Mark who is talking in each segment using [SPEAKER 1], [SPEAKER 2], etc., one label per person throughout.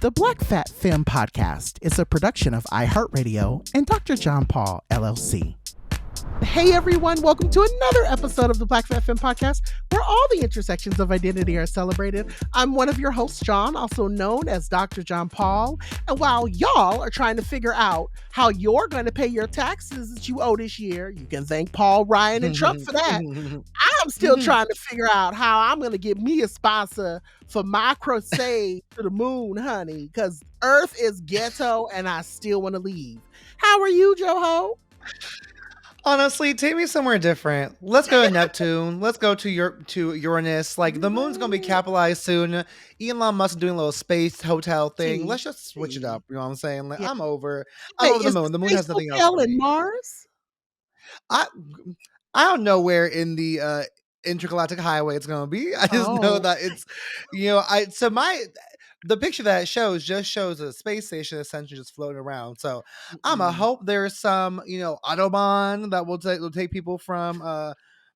[SPEAKER 1] The Black Fat Femme Podcast is a production of iHeartRadio and Dr. John Paul, LLC. Hey everyone, welcome to another episode of the Black Fat Femme Podcast, where all the intersections of identity are celebrated. I'm one of your hosts, John, also known as Dr. John Paul. And while y'all are trying to figure out how you're going to pay your taxes that you owe this year, you can thank Paul, Ryan, and Trump for that. I'm still trying to figure out how I'm going to get me a sponsor for my crusade to the moon, honey, because Earth is ghetto and I still want to leave. How are you, Joho?
[SPEAKER 2] Honestly, take me somewhere different. Let's go to Neptune. Let's go to Uranus. Like, the moon's gonna be capitalized soon. Elon Musk doing a little space hotel thing. Let's just switch it up. You know what I'm saying? Like, I'm over the moon. The moon has nothing else for me.
[SPEAKER 1] Mars?
[SPEAKER 2] I don't know where in the intergalactic highway it's gonna be. I just know that it's, the picture that it shows just shows a space station essentially just floating around. So I'ma hope there's some, Autobahn that will take people from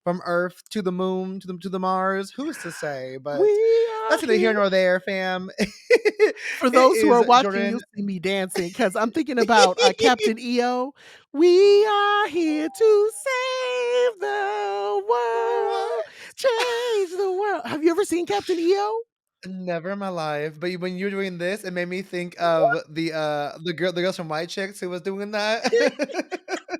[SPEAKER 2] Earth to the moon, to the Mars. Who's to say? But that's neither here nor there, fam.
[SPEAKER 1] For those who are watching, you'll see me dancing because I'm thinking about Captain EO. We are here to save the world, change the world. Have you ever seen Captain EO?
[SPEAKER 2] Never in my life, but when you were doing this, it made me think of the girls from White Chicks who was doing that.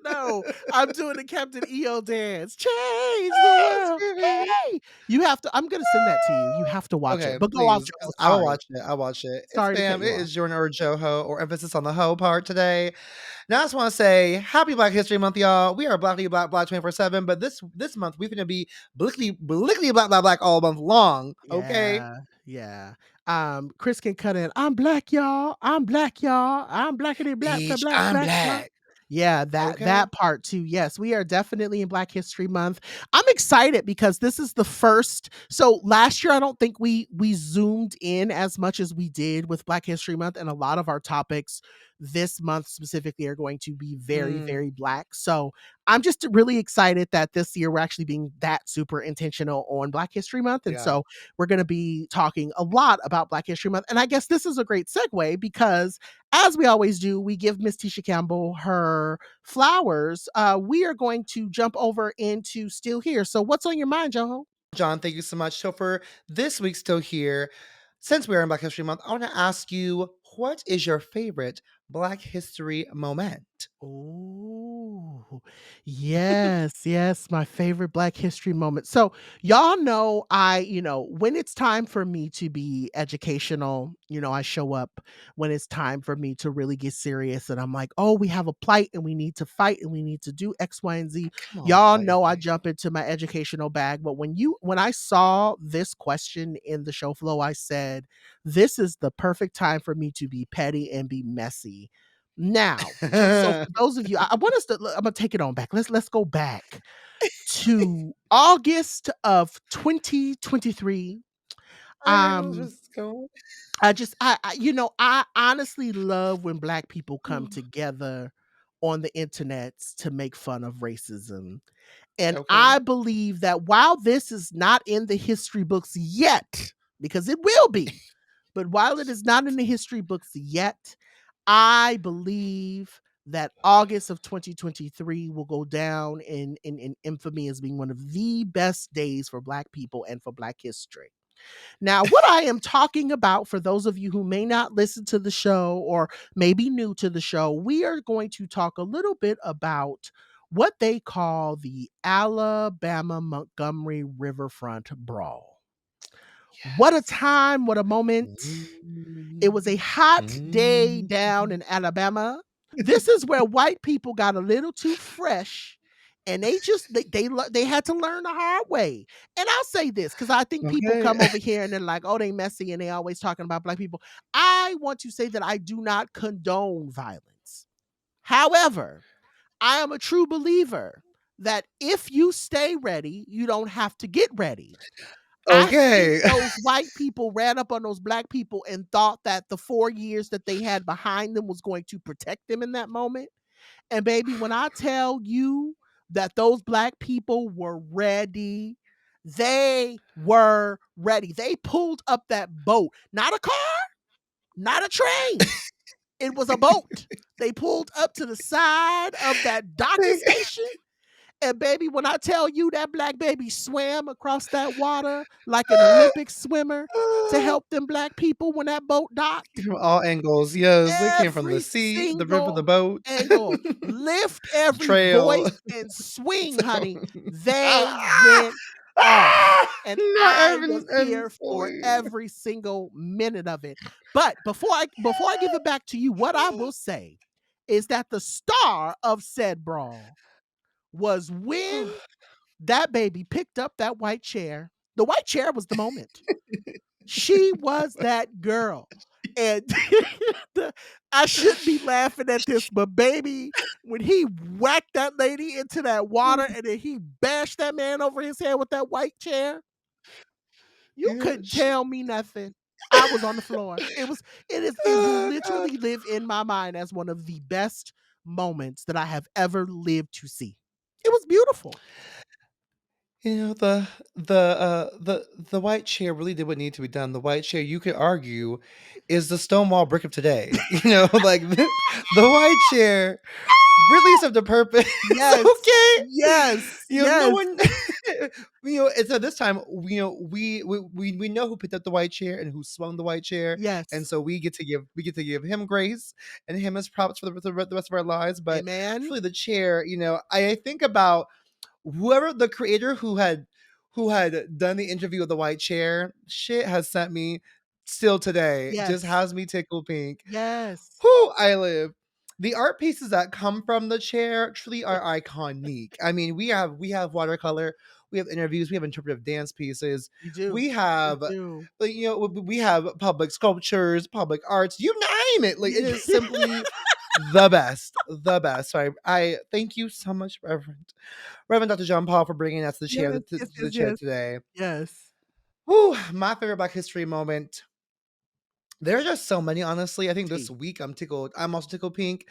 [SPEAKER 1] No, I'm doing the Captain EO dance. Change the world. Hey, you have to. I'm gonna send that to you. You have to watch it. But go off.
[SPEAKER 2] I will watch it. I'll watch it.
[SPEAKER 1] Sorry,
[SPEAKER 2] it is Jordan or Joho, or emphasis on the ho part today. Now I just want to say Happy Black History Month, y'all. We are Blackly Black 24/7, but this month we're gonna be blickly black all month long. Okay.
[SPEAKER 1] Yeah. Chris can cut in. I'm black, y'all. I'm black, y'all. I'm blackity black.
[SPEAKER 2] I'm black.
[SPEAKER 1] Yeah, that part too. Yes, we are definitely in Black History Month. I'm excited because this is the first. So last year, I don't think we zoomed in as much as we did with Black History Month, and a lot of our topics this month specifically are going to be very, very Black. So I'm just really excited that this year we're actually being that super intentional on Black History Month. And so we're going to be talking a lot about Black History Month. And I guess this is a great segue because, as we always do, we give Miss Tisha Campbell her flowers. We are going to jump over into Still Here. So what's on your mind, Joho?
[SPEAKER 2] John, thank you so much. So for this week's Still Here, since we're in Black History Month, I want to ask you, what is your favorite Black History moment?
[SPEAKER 1] Oh, yes, my favorite Black History moment. So y'all know when it's time for me to be educational, I show up when it's time for me to really get serious, and I'm like, oh, we have a plight and we need to fight and we need to do X, Y, and Z. Y'all know I jump into my educational bag, but when I saw this question in the show flow, I said, this is the perfect time for me to be petty and be messy. Now, so for those of you, I'm gonna take it on back. Let's go back to August of 2023. I honestly love when Black people come together on the internet to make fun of racism. And I believe that while this is not in the history books yet, because it will be, but while it is not in the history books yet, I believe that August of 2023 will go down in infamy as being one of the best days for Black people and for Black history. Now, what I am talking about, for those of you who may not listen to the show or may be new to the show, we are going to talk a little bit about what they call the Alabama-Montgomery Riverfront Brawl. Yes. What a time, what a moment. It was a hot day down in Alabama. This is where white people got a little too fresh, and they had to learn the hard way. And I'll say this because I think people come over here and they're like, oh, they messy and they always talking about Black people. I want to say that I do not condone violence. However, I am a true believer that if you stay ready, you don't have to get ready.
[SPEAKER 2] Okay.
[SPEAKER 1] I think those white people ran up on those Black people and thought that the 4 years that they had behind them was going to protect them in that moment. And baby, when I tell you that those Black people were ready, they were ready. They pulled up that boat, not a car, not a train. It was a boat. They pulled up to the side of that docking
[SPEAKER 2] Think-
[SPEAKER 1] station. And baby, when I tell you that black baby swam across that water like an Olympic swimmer to help them black people when that boat docked,
[SPEAKER 2] From all angles, yes, they came from the
[SPEAKER 1] every
[SPEAKER 2] sea, the river, the
[SPEAKER 1] single
[SPEAKER 2] boat,
[SPEAKER 1] angle, lift
[SPEAKER 2] the
[SPEAKER 1] every
[SPEAKER 2] trail.
[SPEAKER 1] voice and swing, honey. They
[SPEAKER 2] Ah!
[SPEAKER 1] went off.
[SPEAKER 2] Ah!
[SPEAKER 1] And
[SPEAKER 2] Not
[SPEAKER 1] I
[SPEAKER 2] even
[SPEAKER 1] was
[SPEAKER 2] and
[SPEAKER 1] here for
[SPEAKER 2] fully.
[SPEAKER 1] every single minute of it. But before I give it back to you, what I will say is that the star of said brawl was when that baby picked up that white chair. The white chair was the moment. She was that girl. And the I shouldn't be laughing at this, but baby, when he whacked that lady into that water and then he bashed that man over his head with that white chair, you
[SPEAKER 2] Yeah,
[SPEAKER 1] couldn't tell me nothing. I was on the floor. It will
[SPEAKER 2] oh god.
[SPEAKER 1] literally live in my mind as one of the best moments that I have ever lived to see. It was beautiful.
[SPEAKER 2] You know, the white chair really did what needed to be done. The white chair, you could argue, is the Stonewall brick of today. You know, like the white chair really served a purpose.
[SPEAKER 1] Yes.
[SPEAKER 2] Okay,
[SPEAKER 1] Yes.
[SPEAKER 2] you know, no
[SPEAKER 1] Yes.
[SPEAKER 2] one, you know. And so this time, you know, we know who picked up the white chair and who swung the white chair, and
[SPEAKER 1] Yes.
[SPEAKER 2] so we get to give him grace and him as props for the rest of our lives. But
[SPEAKER 1] Amen.
[SPEAKER 2] truly, the chair, you know, I think about whoever the creator who had done the interview of the white chair, shit has sent me still today. Just
[SPEAKER 1] Yes.
[SPEAKER 2] has me tickle pink.
[SPEAKER 1] Yes.
[SPEAKER 2] Who I live. The art pieces that come from the chair truly are iconic. I mean, we have watercolor, we have interviews, we have interpretive dance pieces,
[SPEAKER 1] You do.
[SPEAKER 2] we
[SPEAKER 1] You
[SPEAKER 2] have
[SPEAKER 1] do.
[SPEAKER 2] like, you know, we have public sculptures, public arts, you name it. Like it is simply the best, the best. So I thank you so much, Reverend Dr. John Paul, for bringing us
[SPEAKER 1] Yes,
[SPEAKER 2] to
[SPEAKER 1] yes,
[SPEAKER 2] the
[SPEAKER 1] yes,
[SPEAKER 2] chair
[SPEAKER 1] yes.
[SPEAKER 2] today.
[SPEAKER 1] Yes.
[SPEAKER 2] Whew, my favorite Black History moment. There are just so many, honestly. I think this
[SPEAKER 1] Tea.
[SPEAKER 2] week I'm tickled. I'm also tickled pink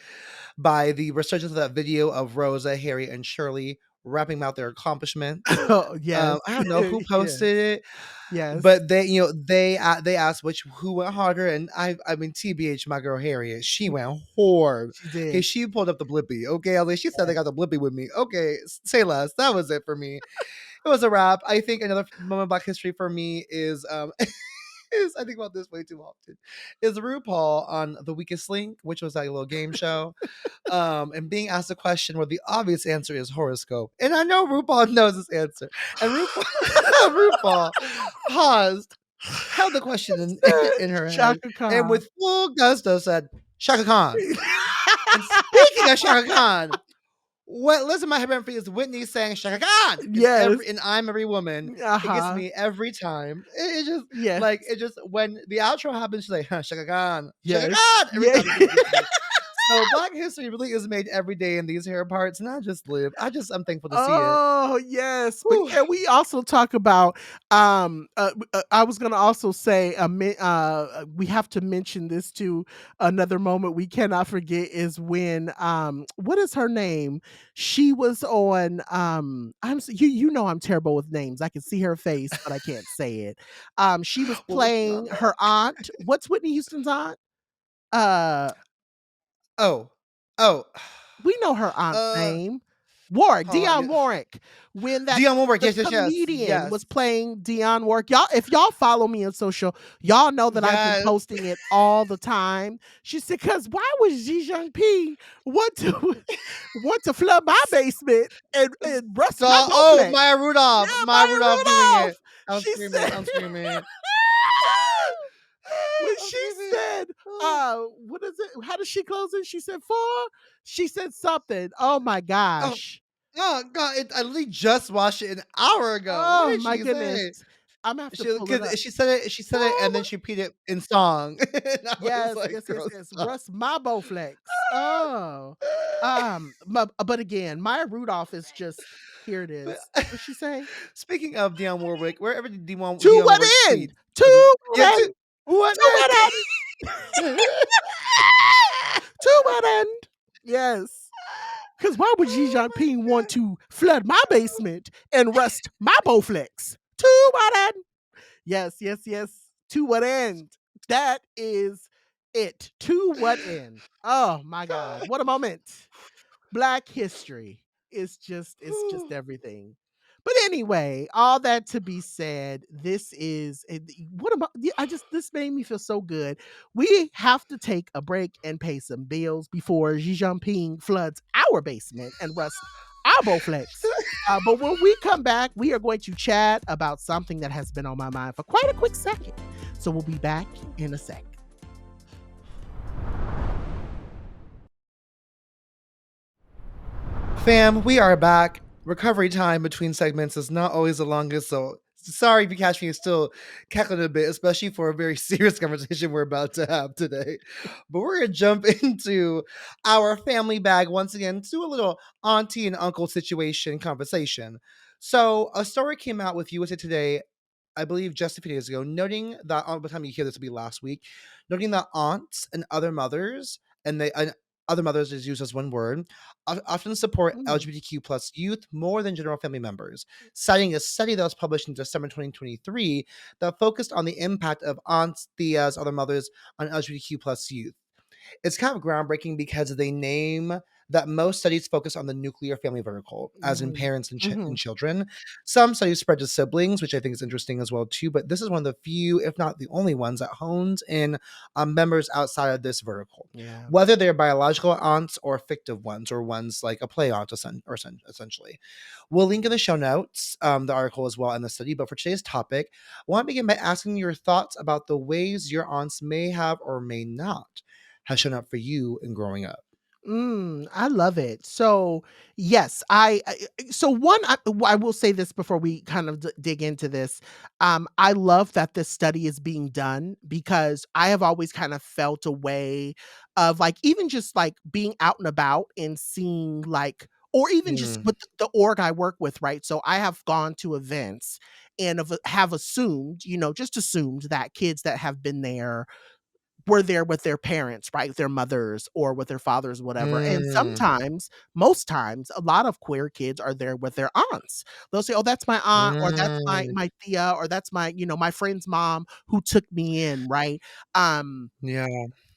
[SPEAKER 2] by the resurgence of that video of Rosa, Harry, and Shirley rapping about their accomplishments.
[SPEAKER 1] Oh, yes.
[SPEAKER 2] I don't know who
[SPEAKER 1] Yes.
[SPEAKER 2] posted it,
[SPEAKER 1] Yes.
[SPEAKER 2] but they asked which who went harder, and I mean TBH, my girl Harriet, she went hard.
[SPEAKER 1] She
[SPEAKER 2] Okay,
[SPEAKER 1] did.
[SPEAKER 2] she pulled up the blippy. Okay, like she said they
[SPEAKER 1] Yes.
[SPEAKER 2] got the blippy with me. Okay, say less. That was it for me. It was a wrap. I think another moment Black history for me is is I think about this way too often. Is RuPaul on The Weakest Link, which was like a little game show, and being asked a question where the obvious answer is horoscope. And I know RuPaul knows this answer. And RuPaul RuPaul paused, held the question in her head,
[SPEAKER 1] Chaka
[SPEAKER 2] and
[SPEAKER 1] Khan.
[SPEAKER 2] with full gusto said, Shaka Khan. And speaking of Shaka Khan, what listen my head for is Whitney saying Shaka Khan
[SPEAKER 1] Yes.
[SPEAKER 2] in I'm Every Woman. It gets
[SPEAKER 1] Uh-huh.
[SPEAKER 2] me every time. It just
[SPEAKER 1] Yes.
[SPEAKER 2] like it just when the outro happens, she's like, huh, Shaka
[SPEAKER 1] Yes.
[SPEAKER 2] Khan. Every
[SPEAKER 1] Yeah.
[SPEAKER 2] time it gets me. So Black history really is made every day in these hair parts, and I just live. I'm thankful to see it.
[SPEAKER 1] Oh, yes, but
[SPEAKER 2] Whew.
[SPEAKER 1] can we also talk about, I was gonna also say, we have to mention this too, another moment we cannot forget is when, what is her name? She was on, you know I'm terrible with names, I can see her face, but I can't say it. She was
[SPEAKER 2] What was she
[SPEAKER 1] playing
[SPEAKER 2] on?
[SPEAKER 1] her aunt. What's Whitney Houston's aunt? Uh
[SPEAKER 2] Oh. Oh.
[SPEAKER 1] We know her aunt's
[SPEAKER 2] Uh
[SPEAKER 1] name. Warwick,
[SPEAKER 2] hold on.
[SPEAKER 1] Dionne Warwick. When that
[SPEAKER 2] Dion Warwick.
[SPEAKER 1] the
[SPEAKER 2] Yes, yes, yes.
[SPEAKER 1] comedian was
[SPEAKER 2] Yes.
[SPEAKER 1] playing Dionne Warwick. If y'all follow me on social, y'all know that I've been
[SPEAKER 2] Yes.
[SPEAKER 1] posting it all the time. She said, "'Cause why would Xi Jinping want to want to flood my basement and rust my
[SPEAKER 2] Stop. Oh,
[SPEAKER 1] Bowflex?"
[SPEAKER 2] Maya
[SPEAKER 1] Yeah,
[SPEAKER 2] Rudolph. Maya
[SPEAKER 1] Maya
[SPEAKER 2] Rudolph doing it.
[SPEAKER 1] Rudolph.
[SPEAKER 2] I'm
[SPEAKER 1] She
[SPEAKER 2] screaming.
[SPEAKER 1] said
[SPEAKER 2] I'm screaming.
[SPEAKER 1] when
[SPEAKER 2] I'm
[SPEAKER 1] she
[SPEAKER 2] screaming.
[SPEAKER 1] said,
[SPEAKER 2] Oh.
[SPEAKER 1] what is it? How does she close it? She said four. She said something. Oh my
[SPEAKER 2] Oh,
[SPEAKER 1] gosh.
[SPEAKER 2] oh God! I literally just watched it an hour ago. What
[SPEAKER 1] Oh
[SPEAKER 2] did
[SPEAKER 1] my
[SPEAKER 2] she
[SPEAKER 1] goodness.
[SPEAKER 2] say?
[SPEAKER 1] Imma have to
[SPEAKER 2] She
[SPEAKER 1] pull it
[SPEAKER 2] because
[SPEAKER 1] up.
[SPEAKER 2] she said it, and then she repeated it in song. And I was
[SPEAKER 1] Yes,
[SPEAKER 2] like,
[SPEAKER 1] yes, yes,
[SPEAKER 2] "Girl,
[SPEAKER 1] yes.
[SPEAKER 2] stop."
[SPEAKER 1] Russ my Bowflex. Oh. But again, Maya Rudolph is just here it
[SPEAKER 2] But
[SPEAKER 1] is. What'd she say?
[SPEAKER 2] speaking of Dionne Warwick, wherever did
[SPEAKER 1] To
[SPEAKER 2] Dionne
[SPEAKER 1] what
[SPEAKER 2] Warwick
[SPEAKER 1] end?
[SPEAKER 2] tweets,
[SPEAKER 1] To
[SPEAKER 2] yeah,
[SPEAKER 1] what end?
[SPEAKER 2] what
[SPEAKER 1] To what end? To what end? Yes. Because why would Xi
[SPEAKER 2] Oh my
[SPEAKER 1] Jinping want
[SPEAKER 2] God.
[SPEAKER 1] to flood my basement and rust my Bowflex? To what end? Yes, yes, yes. To what end? That is To what end? Oh my God. What a moment. Black history is just it's just everything. But anyway, all that to be said, this is what about yeah, I just this made me feel so good. We have to take a break and pay some bills before Xi Jinping floods our basement and rusts our Bowflex. But when we come back, we are going to chat about something that has been on my mind for quite a quick second. So we'll be back in a sec.
[SPEAKER 2] Fam, we are back. Recovery time between segments is not always the longest, so sorry if you catch me still cackling a bit, especially for a very serious conversation we're about to have today. But we're gonna jump into our family bag once again to a little auntie and uncle situation conversation. So a story came out with USA Today, I believe just a few days ago, noting that by the time you hear this will be last week, noting that aunts and other mothers, and they and other mothers is used as one word, often support
[SPEAKER 1] Mm,
[SPEAKER 2] LGBTQ plus youth more than general family members, citing a study that was published in December 2023 that focused on the impact of aunts, tias, other mothers on LGBTQ plus youth. It's kind of groundbreaking because they name that most studies focus on the nuclear family vertical, as in
[SPEAKER 1] mhm,
[SPEAKER 2] parents and, and
[SPEAKER 1] mhm.
[SPEAKER 2] children. Some studies spread to siblings, which I think is interesting as well too. But this is one of the few, if not the only ones, that hones in on members outside of this vertical,
[SPEAKER 1] Yeah.
[SPEAKER 2] whether they're biological aunts or fictive ones, or ones like a play aunt, essentially. We'll link in the show notes the article as well and the study. But for today's topic, I want to begin by asking your thoughts about the ways your aunts may have or may not have shown up for you in growing up.
[SPEAKER 1] I love it. So, yes, so one, I will say this before we kind of dig into this. I love that this study is being done because I have always kind of felt a way of like even just like being out and about and seeing like or even just
[SPEAKER 2] Mm.
[SPEAKER 1] with the org I work with, right? So I have gone to events and have assumed, just assumed that kids that have been there were there with their parents, right? Their mothers or with their fathers, whatever. And
[SPEAKER 2] Mm.
[SPEAKER 1] sometimes, most times, a lot of queer kids are there with their aunts. They'll say, "Oh, that's my aunt," or "That's my
[SPEAKER 2] Mm.
[SPEAKER 1] my tia," or "That's my friend's mom who took me in," right? Um,
[SPEAKER 2] Yeah.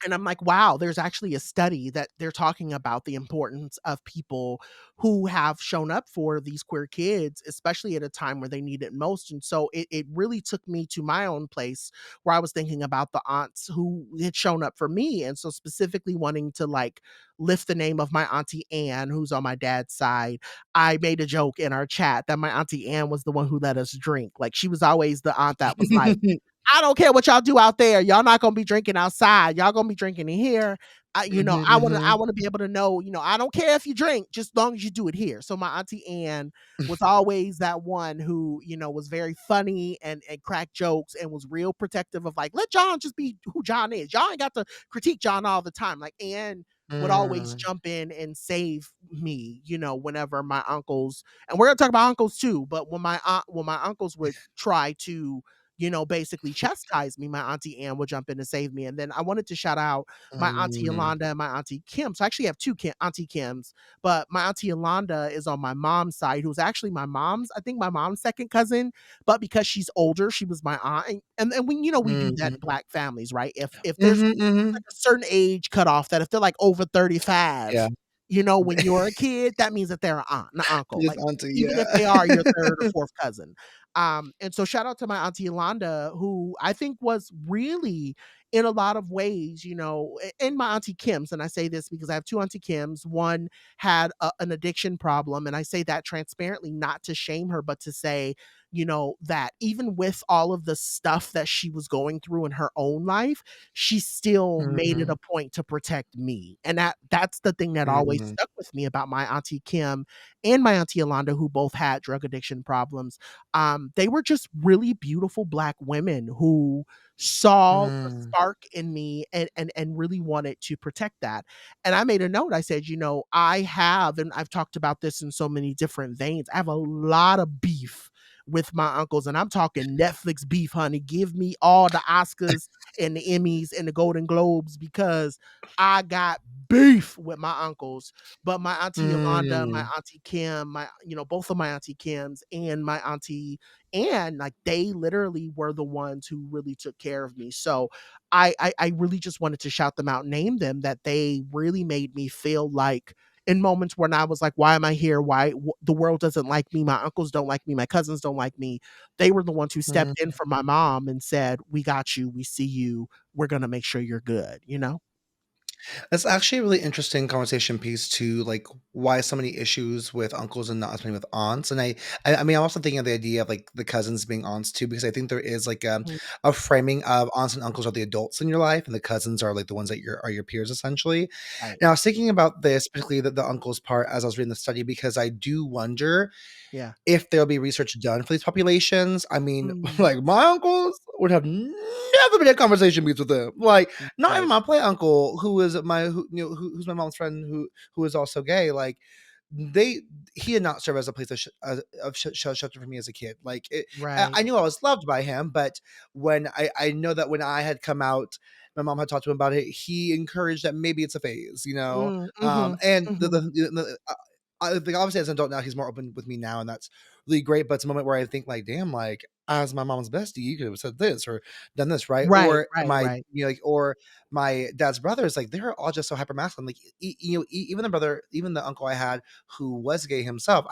[SPEAKER 1] and I'm like, wow, there's actually a study that they're talking about the importance of people who have shown up for these queer kids, especially at a time where they need it most. And so it really took me to my own place where I was thinking about the aunts who had shown up for me. And so specifically wanting to like lift the name of my auntie Anne, who's on my dad's side. I made a joke in our chat that my auntie Anne was the one who let us drink. Like she was always the aunt that was like, I don't care what y'all do out there. Y'all not gonna be drinking outside. Y'all gonna be drinking in here.
[SPEAKER 2] Mhm,
[SPEAKER 1] I
[SPEAKER 2] mhm.
[SPEAKER 1] wanna be able to know, I don't care if you drink, just as long as you do it here. So my auntie Anne was always that one who, was very funny and cracked jokes and was real protective of like, let John just be who John is. Y'all ain't got to critique John all the time. Like Anne would always
[SPEAKER 2] Mm.
[SPEAKER 1] jump in and save me, whenever my uncles and we're gonna talk about uncles too, but when my uncles would try to basically chastise me, my auntie Anne would jump in to save me. And then I wanted to shout out my auntie
[SPEAKER 2] Mm.
[SPEAKER 1] Yolanda and my auntie Kim. So I actually have two auntie Kims, but my auntie Yolanda is on my mom's side, who's actually I think my mom's second cousin, but because she's older, she was my aunt. And we, we do that
[SPEAKER 2] Mhm.
[SPEAKER 1] in black families, right? If there's
[SPEAKER 2] Mhm,
[SPEAKER 1] like
[SPEAKER 2] mhm.
[SPEAKER 1] a certain age cutoff that if they're like over
[SPEAKER 2] Yeah.
[SPEAKER 1] 35, when you're a kid, that means that they're an aunt, an uncle,
[SPEAKER 2] Just
[SPEAKER 1] like
[SPEAKER 2] auntie,
[SPEAKER 1] even if
[SPEAKER 2] yeah.
[SPEAKER 1] they are your third or fourth cousin. And so shout out to my auntie Yolanda, who I think was really in a lot of ways, and my auntie Kim's. And I say this because I have two auntie Kim's. One had an addiction problem. And I say that transparently, not to shame her, but to say, that even with all of the stuff that she was going through in her own life, she still made it
[SPEAKER 2] Mhm.
[SPEAKER 1] a point to protect me. And that's the thing that always
[SPEAKER 2] Mhm.
[SPEAKER 1] stuck with me about my auntie Kim and my auntie Yolanda, who both had drug addiction problems. They were just really beautiful black women who saw the
[SPEAKER 2] Mm.
[SPEAKER 1] spark in me and really wanted to protect that. And I made a note. I said, I have, and I've talked about this in so many different veins, I have a lot of beef with my uncles, and I'm talking Netflix beef, honey. Give me all the Oscars and the Emmys and the Golden Globes because I got beef with my uncles. But my auntie Yolanda, my
[SPEAKER 2] Mm.
[SPEAKER 1] auntie Kim, both of my auntie Kims and my auntie Ann, like they literally were the ones who really took care of me. So I really just wanted to shout them out, name them, that they really made me feel like in moments when I was like, why am I here? The world doesn't like me? My uncles don't like me. My cousins don't like me. They were the ones who stepped in
[SPEAKER 2] Mhm.
[SPEAKER 1] for my mom and said, we got you. We see you. We're going to make sure you're good, you know?
[SPEAKER 2] That's actually a really interesting conversation piece to like why so many issues with uncles and not as many with aunts. And I mean, I'm also thinking of the idea of like the cousins being aunts too, because I think there is like
[SPEAKER 1] Mhm.
[SPEAKER 2] a framing of aunts and uncles are the adults in your life, and the cousins are like the ones that are your peers essentially.
[SPEAKER 1] Right.
[SPEAKER 2] And I was thinking about this, particularly the uncles part, as I was reading the study, because I do wonder
[SPEAKER 1] Yeah.
[SPEAKER 2] if there'll be research done for these populations. I mean,
[SPEAKER 1] Mm,
[SPEAKER 2] like, my uncles would have never been in conversation meets with them. Like, not even
[SPEAKER 1] right.
[SPEAKER 2] my play uncle, who is who's my mom's friend, who is also gay. Like, they he did not serve as a place of shelter for me as a kid. Like, I
[SPEAKER 1] Right.
[SPEAKER 2] knew I was loved by him, but when I know that when I had come out, my mom had talked to him about it. He encouraged that maybe it's a phase, you know.
[SPEAKER 1] Mm, mhm,
[SPEAKER 2] And
[SPEAKER 1] mhm.
[SPEAKER 2] I think obviously as an adult now, he's more open with me now, and that's really great. But it's a moment where I think like, damn, like as my mom's bestie, you could have said this or done this, right?
[SPEAKER 1] Right,
[SPEAKER 2] Or
[SPEAKER 1] right,
[SPEAKER 2] my
[SPEAKER 1] right.
[SPEAKER 2] like, or my dad's brothers, like they're all just so hyper masculine. Like even the brother, even the uncle I had who was gay himself,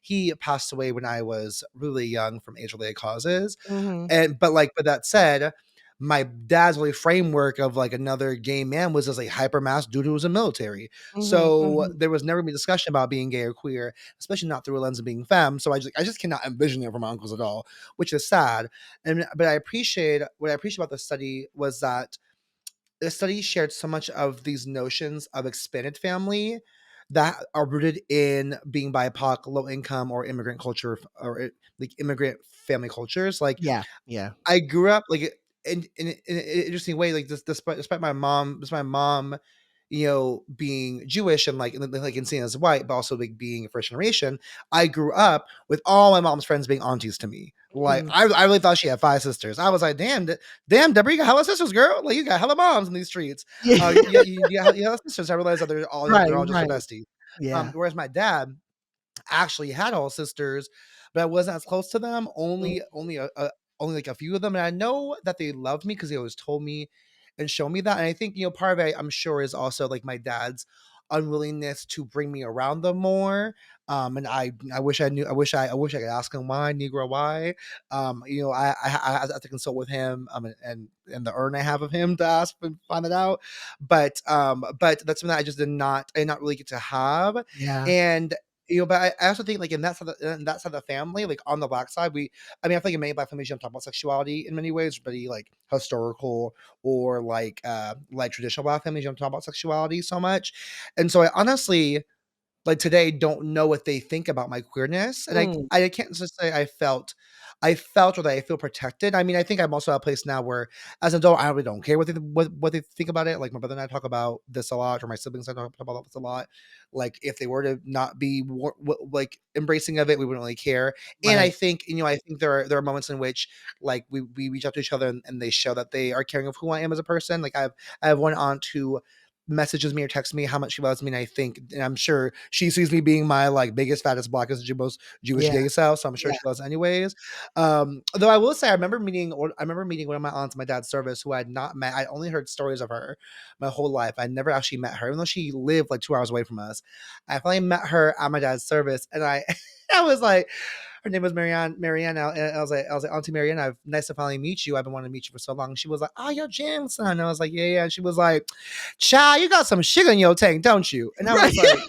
[SPEAKER 2] he passed away when I was really young from age related causes.
[SPEAKER 1] Mhm,
[SPEAKER 2] And but that said, my dad's really framework of like another gay man was as like hyper mass dude who was in military.
[SPEAKER 1] mhm,
[SPEAKER 2] So
[SPEAKER 1] mhm.
[SPEAKER 2] there was never any discussion about being gay or queer, especially not through a lens of being femme. So I just cannot envision it for my uncles at all, which is sad. And but I appreciate what I appreciate about the study was that the study shared so much of these notions of expanded family that are rooted in being BIPOC, low income, or immigrant culture, or like immigrant family cultures. Like
[SPEAKER 1] Yeah, yeah.
[SPEAKER 2] I grew up like in an interesting way, like despite my mom, being Jewish and and seen as white, but also like being first generation. I grew up with all my mom's friends being aunties to me. Like
[SPEAKER 1] Mm.
[SPEAKER 2] I really thought she had five sisters. I was like, damn, Deborah, you got hella sisters, girl. Like you got hella moms in these streets.
[SPEAKER 1] Yeah.
[SPEAKER 2] You have sisters. I realized that
[SPEAKER 1] Right,
[SPEAKER 2] they're all just your
[SPEAKER 1] right.
[SPEAKER 2] bestie.
[SPEAKER 1] Yeah.
[SPEAKER 2] Whereas my dad actually had all sisters, but I wasn't as close to them.
[SPEAKER 1] Mm,
[SPEAKER 2] Only like a few of them, and I know that they loved me because they always told me and showed me that. And I think part of it, I'm sure, is also like my dad's unwillingness to bring me around them more. And I wish I knew. I wish I could ask him why, Negro, why. I have to consult with him. And the urn I have of him to ask and find it out. But that's something that I did not really get to have.
[SPEAKER 1] yeah.
[SPEAKER 2] And but I also think like in that side of the family, like on the black side, I feel like in many black families, you don't talk about sexuality in many ways, pretty like historical or like traditional black families, you don't talk about sexuality so much. And so I honestly like today don't know what they think about my queerness. And
[SPEAKER 1] Mm,
[SPEAKER 2] I can't just say I felt or that I feel protected. I mean, I think I'm also at a place now where as an adult, I really don't care what they think about it. Like my brother and I talk about this a lot, or my siblings and I talk about this a lot. Like if they were to not be like embracing of it, we wouldn't really care. And I
[SPEAKER 1] right.
[SPEAKER 2] think, I think there are moments in which like we reach out to each other and they show that they are caring of who I am as a person. Like I have one aunt who messages me or texts me how much she loves me, and I think, and I'm sure she sees me being my like biggest, fattest, blackest, most Jewish
[SPEAKER 1] Yeah,
[SPEAKER 2] gay self. So I'm sure
[SPEAKER 1] yeah.
[SPEAKER 2] she loves anyways. Though I will say, I remember meeting one of my aunts in my dad's service who I had not met. I only heard stories of her my whole life. I never actually met her, even though she lived like 2 hours away from us. I finally met her at my dad's service, and I, I was like, her name was Marianne. Marianne, and I was like, Auntie Marianne, nice to finally meet you. I've been wanting to meet you for so long. She was like, oh, you're Jim's son. And I was like, yeah, yeah. And she was like, child, you got some sugar in your tank, don't you? And I
[SPEAKER 1] Right.
[SPEAKER 2] was like,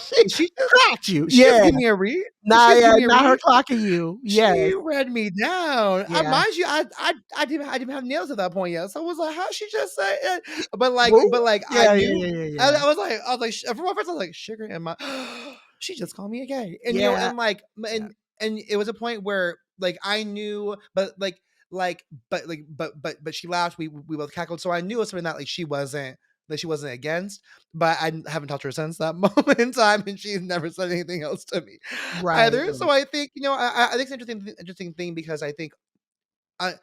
[SPEAKER 1] She
[SPEAKER 2] did she just
[SPEAKER 1] clocked you.
[SPEAKER 2] did she just
[SPEAKER 1] Yeah.
[SPEAKER 2] give me a read? Did she
[SPEAKER 1] Nah,
[SPEAKER 2] just give
[SPEAKER 1] yeah,
[SPEAKER 2] me a
[SPEAKER 1] not her
[SPEAKER 2] read?
[SPEAKER 1] clocking you. Yes.
[SPEAKER 2] She read me down.
[SPEAKER 1] Yeah.
[SPEAKER 2] Mind you, I didn't have nails at that point yet. So I was like, how she just say it?
[SPEAKER 1] Y
[SPEAKER 2] But
[SPEAKER 1] Woo?
[SPEAKER 2] like I
[SPEAKER 1] Yeah, yeah,
[SPEAKER 2] knew
[SPEAKER 1] yeah, yeah,
[SPEAKER 2] I,
[SPEAKER 1] yeah.
[SPEAKER 2] I was like, for my first, I was like, sugar in my she just called me a gay. And
[SPEAKER 1] Yeah,
[SPEAKER 2] and like
[SPEAKER 1] yeah.
[SPEAKER 2] and it was a point where like I knew, but she laughed, we both cackled. So I knew it was something that like she wasn't that she wasn't against, but I haven't talked to her since that moment in time, and she's never said anything else to me
[SPEAKER 1] Right,
[SPEAKER 2] either. So
[SPEAKER 1] right.
[SPEAKER 2] I think, I think it's an interesting thing because I think I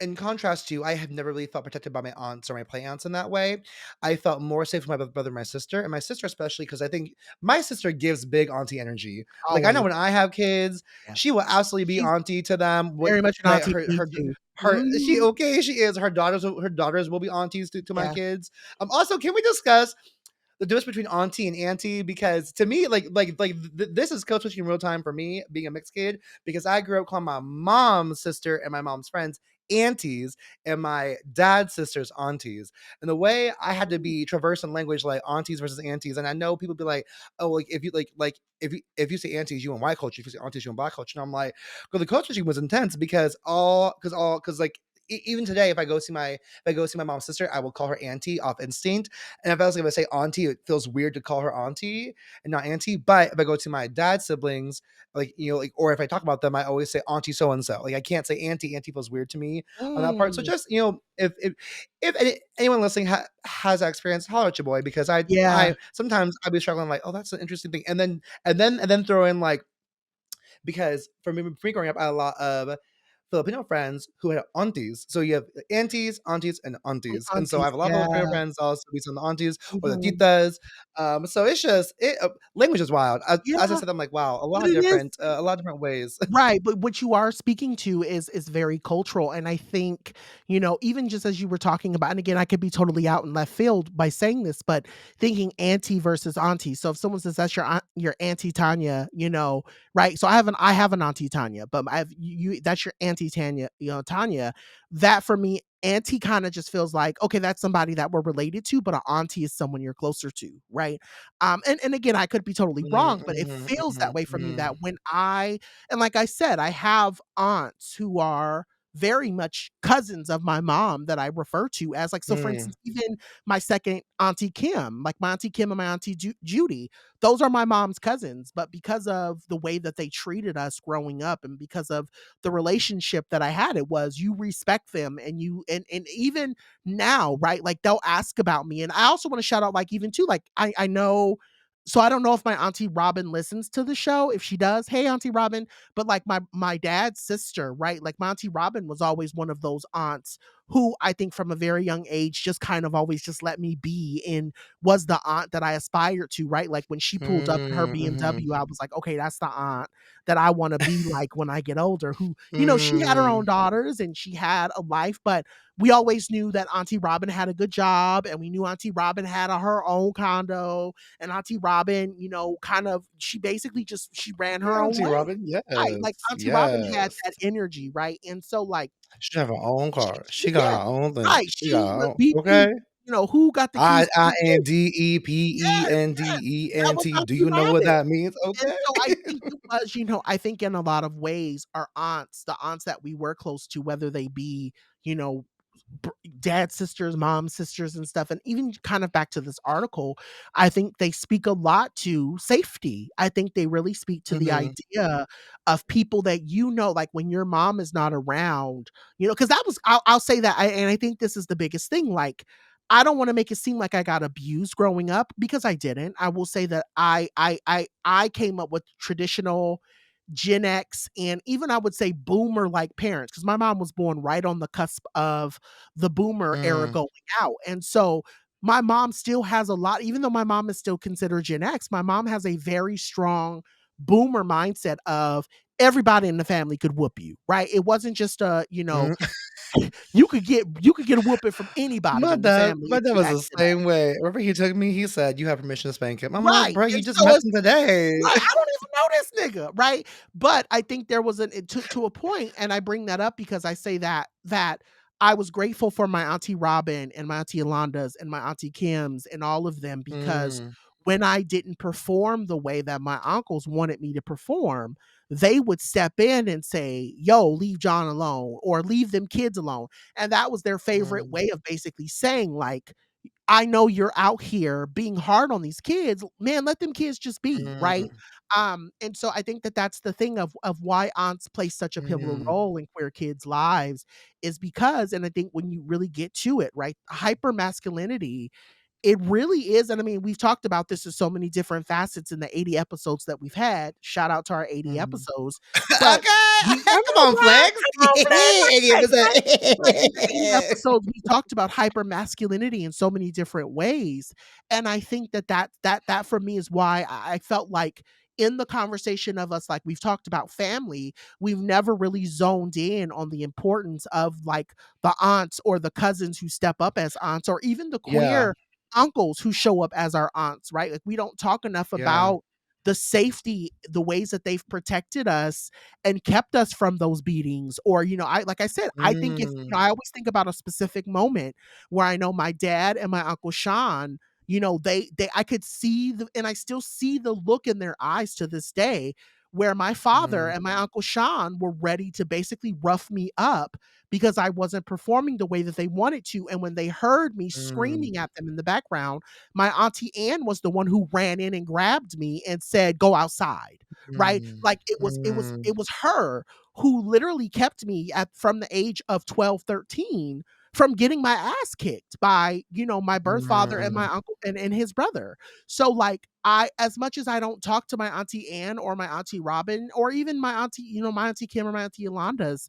[SPEAKER 2] in contrast to you, I have never really felt protected by my aunts or my play aunts in that way. I felt more safe with my brother and my sister, and my sister especially because I think my sister gives big auntie energy. Like I know
[SPEAKER 1] Always.
[SPEAKER 2] when I have kids,
[SPEAKER 1] Yeah.
[SPEAKER 2] she will absolutely be
[SPEAKER 1] She's
[SPEAKER 2] auntie to them. What
[SPEAKER 1] very much an
[SPEAKER 2] like
[SPEAKER 1] auntie to me too.
[SPEAKER 2] she
[SPEAKER 1] Mhm.
[SPEAKER 2] okay, she is. Her daughters will be aunties to my
[SPEAKER 1] Yeah.
[SPEAKER 2] kids. Also, can we discuss the difference between auntie and auntie? Because to me, this is code switching in real time for me, being a mixed kid, because I grew up calling my mom's sister and my mom's friends aunties and my dad's sisters aunties. And the way I had to be traverse in language like aunties versus aunties, and I know people be like, oh, like if you if you say aunties, you in white culture, if you say aunties, you in black culture. And I'm like, well, the culture was intense because even today, if I go see my mom's sister, I will call her auntie off instinct. And if I was going to say auntie, it feels weird to call her auntie and not auntie. But if I go to my dad's siblings, or if I talk about them, I always say auntie so and so. Like I can't say auntie. Auntie feels weird to me on that part. So
[SPEAKER 1] Mm.
[SPEAKER 2] just if anyone listening has that experience, holler at your boy because I
[SPEAKER 1] Yeah.
[SPEAKER 2] I sometimes I'd be struggling like, oh, that's an interesting thing, and then throw in like because for me growing up, I had a lot of Filipino friends who had aunties. So you have aunties, and
[SPEAKER 1] And
[SPEAKER 2] aunties. And so I
[SPEAKER 1] aunties,
[SPEAKER 2] have a lot of Filipino
[SPEAKER 1] yeah.
[SPEAKER 2] friends also be some aunties or the
[SPEAKER 1] Mhm.
[SPEAKER 2] titas. So it's just language is wild. As I
[SPEAKER 1] Yeah,
[SPEAKER 2] said, I'm like, wow,
[SPEAKER 1] but it is
[SPEAKER 2] a lot of different ways.
[SPEAKER 1] right, but what you are speaking to is very cultural, and I think, even just as you were talking about and again, I could be totally out in left field by saying this, but thinking auntie versus auntie. So if someone says that's your auntie Tanya, right? So I have an auntie Tanya, but I have you that's your auntie Tanya, Tanya. That for me, auntie kinda just feels like, okay, that's somebody that we're related to, but an auntie is someone you're closer to, right? And again, I could be totally
[SPEAKER 2] Mm,
[SPEAKER 1] wrong, but it
[SPEAKER 2] mhm,
[SPEAKER 1] feels that
[SPEAKER 2] mhm,
[SPEAKER 1] way for me
[SPEAKER 2] mm,
[SPEAKER 1] that when and like I said, I have aunts who are very much cousins of my mom that I refer to as like so for
[SPEAKER 2] mm,
[SPEAKER 1] instance, even my second auntie Kim, like my auntie Kim and my auntie Judy, those are my mom's cousins, but because of the way that they treated us growing up and because of the relationship that I had, it was you respect them and and even now, right? Like they'll ask about me. And I also want to shout out like even too, like I know so I don't know if my auntie Robin listens to the show. If she does, hey auntie Robin. But like my dad's sister, right? Like my auntie Robin was always one of those aunts who I think from a very young age just kind of always just let me be and was the aunt that I aspired to, right? Like when she pulled up in her
[SPEAKER 2] mm, mhm,
[SPEAKER 1] BMW, I was like, okay, that's the aunt that I want to be like when I get older. Who, she had her own
[SPEAKER 2] mm,
[SPEAKER 1] daughters and she had a life, but we always knew that Auntie Robin had a good job and we knew Auntie Robin had her own condo and Auntie Robin, kind of she basically just she ran
[SPEAKER 2] hey,
[SPEAKER 1] her own
[SPEAKER 2] Auntie
[SPEAKER 1] way.
[SPEAKER 2] Robin,
[SPEAKER 1] Right, like,
[SPEAKER 2] yes,
[SPEAKER 1] Auntie Robin had
[SPEAKER 2] yes.
[SPEAKER 1] that energy, right? And so, like,
[SPEAKER 2] She should have her own car.
[SPEAKER 1] she
[SPEAKER 2] She
[SPEAKER 1] yeah,
[SPEAKER 2] got her own thing.
[SPEAKER 1] right,
[SPEAKER 2] She got her own,
[SPEAKER 1] we
[SPEAKER 2] okay?
[SPEAKER 1] who got the keys to the key? Yes, yes, that was
[SPEAKER 2] Independent. Do
[SPEAKER 1] Auntie
[SPEAKER 2] you know what
[SPEAKER 1] Robin.
[SPEAKER 2] that means?
[SPEAKER 1] And
[SPEAKER 2] Okay.
[SPEAKER 1] so I think it was, I think in a lot of ways, our aunts, the aunts that we were close to, whether they be, you know, br- dad sisters, mom sisters, and stuff. And even kind of back to this article, I think they speak a lot to safety. I think they really speak to the
[SPEAKER 2] Mhm,
[SPEAKER 1] idea of people that like when your mom is not around, because I'll say that, and I think this is the biggest thing. Like, I don't want to make it seem like I got abused growing up because I didn't. I will say that I came up with traditional Gen X and even I would say boomer like parents because my mom was born right on the cusp of the boomer era
[SPEAKER 2] mm,
[SPEAKER 1] going out. And so my mom still has a lot, even though my mom is still considered Gen X, my mom has a very strong boomer mindset of everybody in the family could whoop you, right? It wasn't just
[SPEAKER 2] mm.
[SPEAKER 1] you could get a whooping from anybody
[SPEAKER 2] My
[SPEAKER 1] in the
[SPEAKER 2] dad
[SPEAKER 1] family
[SPEAKER 2] my
[SPEAKER 1] if
[SPEAKER 2] dad
[SPEAKER 1] you
[SPEAKER 2] was the
[SPEAKER 1] acted up.
[SPEAKER 2] same way. Wherever he took me, he said, "You have permission to spank him." I'm like,
[SPEAKER 1] Right.
[SPEAKER 2] "Bro, you
[SPEAKER 1] And
[SPEAKER 2] just
[SPEAKER 1] so
[SPEAKER 2] met
[SPEAKER 1] it's
[SPEAKER 2] him today."
[SPEAKER 1] right, I don't even know this nigga, right? But I think there was to a point, and I bring that up because I say that I was grateful for my auntie Robin and my auntie Yolanda's and my auntie Kim's and all of them because
[SPEAKER 2] Mm,
[SPEAKER 1] when I didn't perform the way that my uncles wanted me to perform, they would step in and say, "Yo, leave John alone," or "Leave them kids alone." And that was their favorite
[SPEAKER 2] mm,
[SPEAKER 1] way of basically saying, like, I know you're out here being hard on these kids. Man, let them kids just be, right?
[SPEAKER 2] mm,
[SPEAKER 1] And so I think that that's the thing of why aunts play such a pivotal
[SPEAKER 2] mm,
[SPEAKER 1] role in queer kids' lives is because, and I think when you really get to it, right, hyper masculinity it really is, and I mean, we've talked about this in so many different facets in the 80 episodes that we've had. Shout out to our 80
[SPEAKER 2] Mhm.
[SPEAKER 1] episodes, but
[SPEAKER 2] Okay.
[SPEAKER 1] we I
[SPEAKER 2] Come
[SPEAKER 1] know,
[SPEAKER 2] on,
[SPEAKER 1] right?
[SPEAKER 2] Flex.
[SPEAKER 1] Come on, Flair, like flex, right? But in the 80
[SPEAKER 2] 80%.
[SPEAKER 1] episodes, we talked about hypermasculinity in so many different ways, and I think that for me is why I felt like in the conversation of us, like, we've talked about family, we've never really zoned in on the importance of, like, the aunts or the cousins who step up as aunts, or even the
[SPEAKER 2] Yeah,
[SPEAKER 1] queer uncles who show up as our aunts, right? Like, we don't talk enough
[SPEAKER 2] yeah.
[SPEAKER 1] about the safety, the ways that they've protected us and kept us from those beatings. Or, I like I said, I think if,
[SPEAKER 2] Mm,
[SPEAKER 1] I always think about a specific moment where I know my dad and my uncle Sean, they I could see and I still see the look in their eyes to this day, where my father
[SPEAKER 2] mhm,
[SPEAKER 1] and my uncle Sean were ready to basically rough me up because I wasn't performing the way that they wanted to. And when they heard me
[SPEAKER 2] mm,
[SPEAKER 1] screaming at them in the background, my auntie Ann was the one who ran in and grabbed me and said, "Go outside." Right?
[SPEAKER 2] mm,
[SPEAKER 1] Like, it was it was
[SPEAKER 2] mm,
[SPEAKER 1] it was her who literally kept me at from the age of 12, 13 from getting my ass kicked by, my birth father and
[SPEAKER 2] mm,
[SPEAKER 1] my uncle and his brother. So, like, I, as much as I don't talk to my auntie Ann or my auntie Robin or even my auntie, my auntie Kim or my auntie Yolanda's,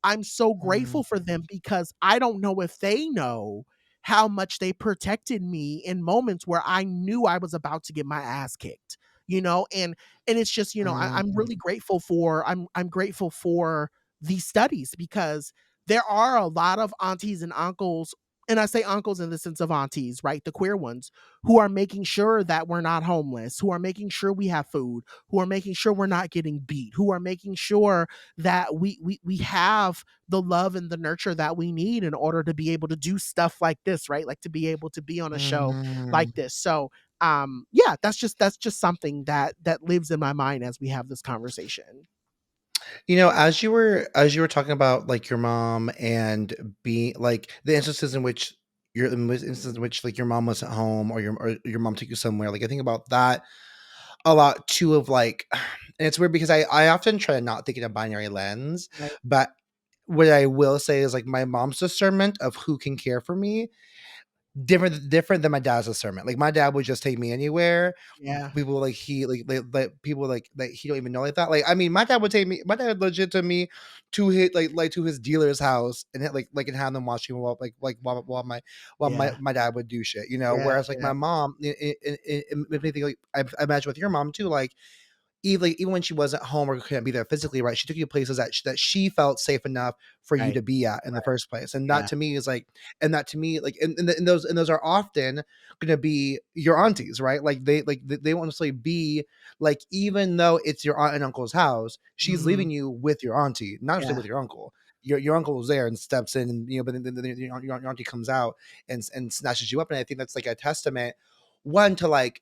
[SPEAKER 1] I'm so
[SPEAKER 2] mm,
[SPEAKER 1] grateful for them because I don't know if they know how much they protected me in moments where I knew I was about to get my ass kicked. And it's just, I'm
[SPEAKER 2] mm,
[SPEAKER 1] really grateful for I'm grateful for these studies because there are a lot of aunties and uncles, and I say uncles in the sense of aunties, right? The queer ones who are making sure that we're not homeless, who are making sure we have food, who are making sure we're not getting beat, who are making sure that we have the love and the nurture that we need in order to be able to do stuff like this, right? Like, to be able to be on a show like
[SPEAKER 2] mm.
[SPEAKER 1] this. So, yeah, that's just something that lives in my mind as we have this conversation.
[SPEAKER 2] As you were talking about, like, your mom and being like, the instances in which like, your mom wasn't home, or your mom took you somewhere, like, I think about that a lot too, of, like, and it's weird because I often try to not think in a binary lens,
[SPEAKER 1] Right.
[SPEAKER 2] but what I will say is, like, my mom's discernment of who can care for me, different than my dad's discernment. Like, my dad would just take me anywhere.
[SPEAKER 1] Yeah.
[SPEAKER 2] People like he like people like that he don't even know like that. Like, I mean, my dad legit to me to hit like to his dealer's house and and have them watch him while my dad would do shit,
[SPEAKER 1] Yeah.
[SPEAKER 2] whereas, like,
[SPEAKER 1] Yeah.
[SPEAKER 2] my mom, it made me think, like, I imagine with your mom too, like, even when she wasn't home or couldn't be there physically, right? She took you to places that she felt safe enough for you
[SPEAKER 1] Right.
[SPEAKER 2] to be at in the first place, and that
[SPEAKER 1] Yeah.
[SPEAKER 2] to me is like, and that to me, like, and those are often gonna be your aunties, right? Like, they won't necessarily be like, even though it's your aunt and uncle's house, she's
[SPEAKER 1] Mhm.
[SPEAKER 2] leaving you with your auntie, not necessarily
[SPEAKER 1] Yeah.
[SPEAKER 2] with your uncle. Your uncle was there and steps in, and but then your auntie comes out and snatches you up, and I think that's like a testament, one, to like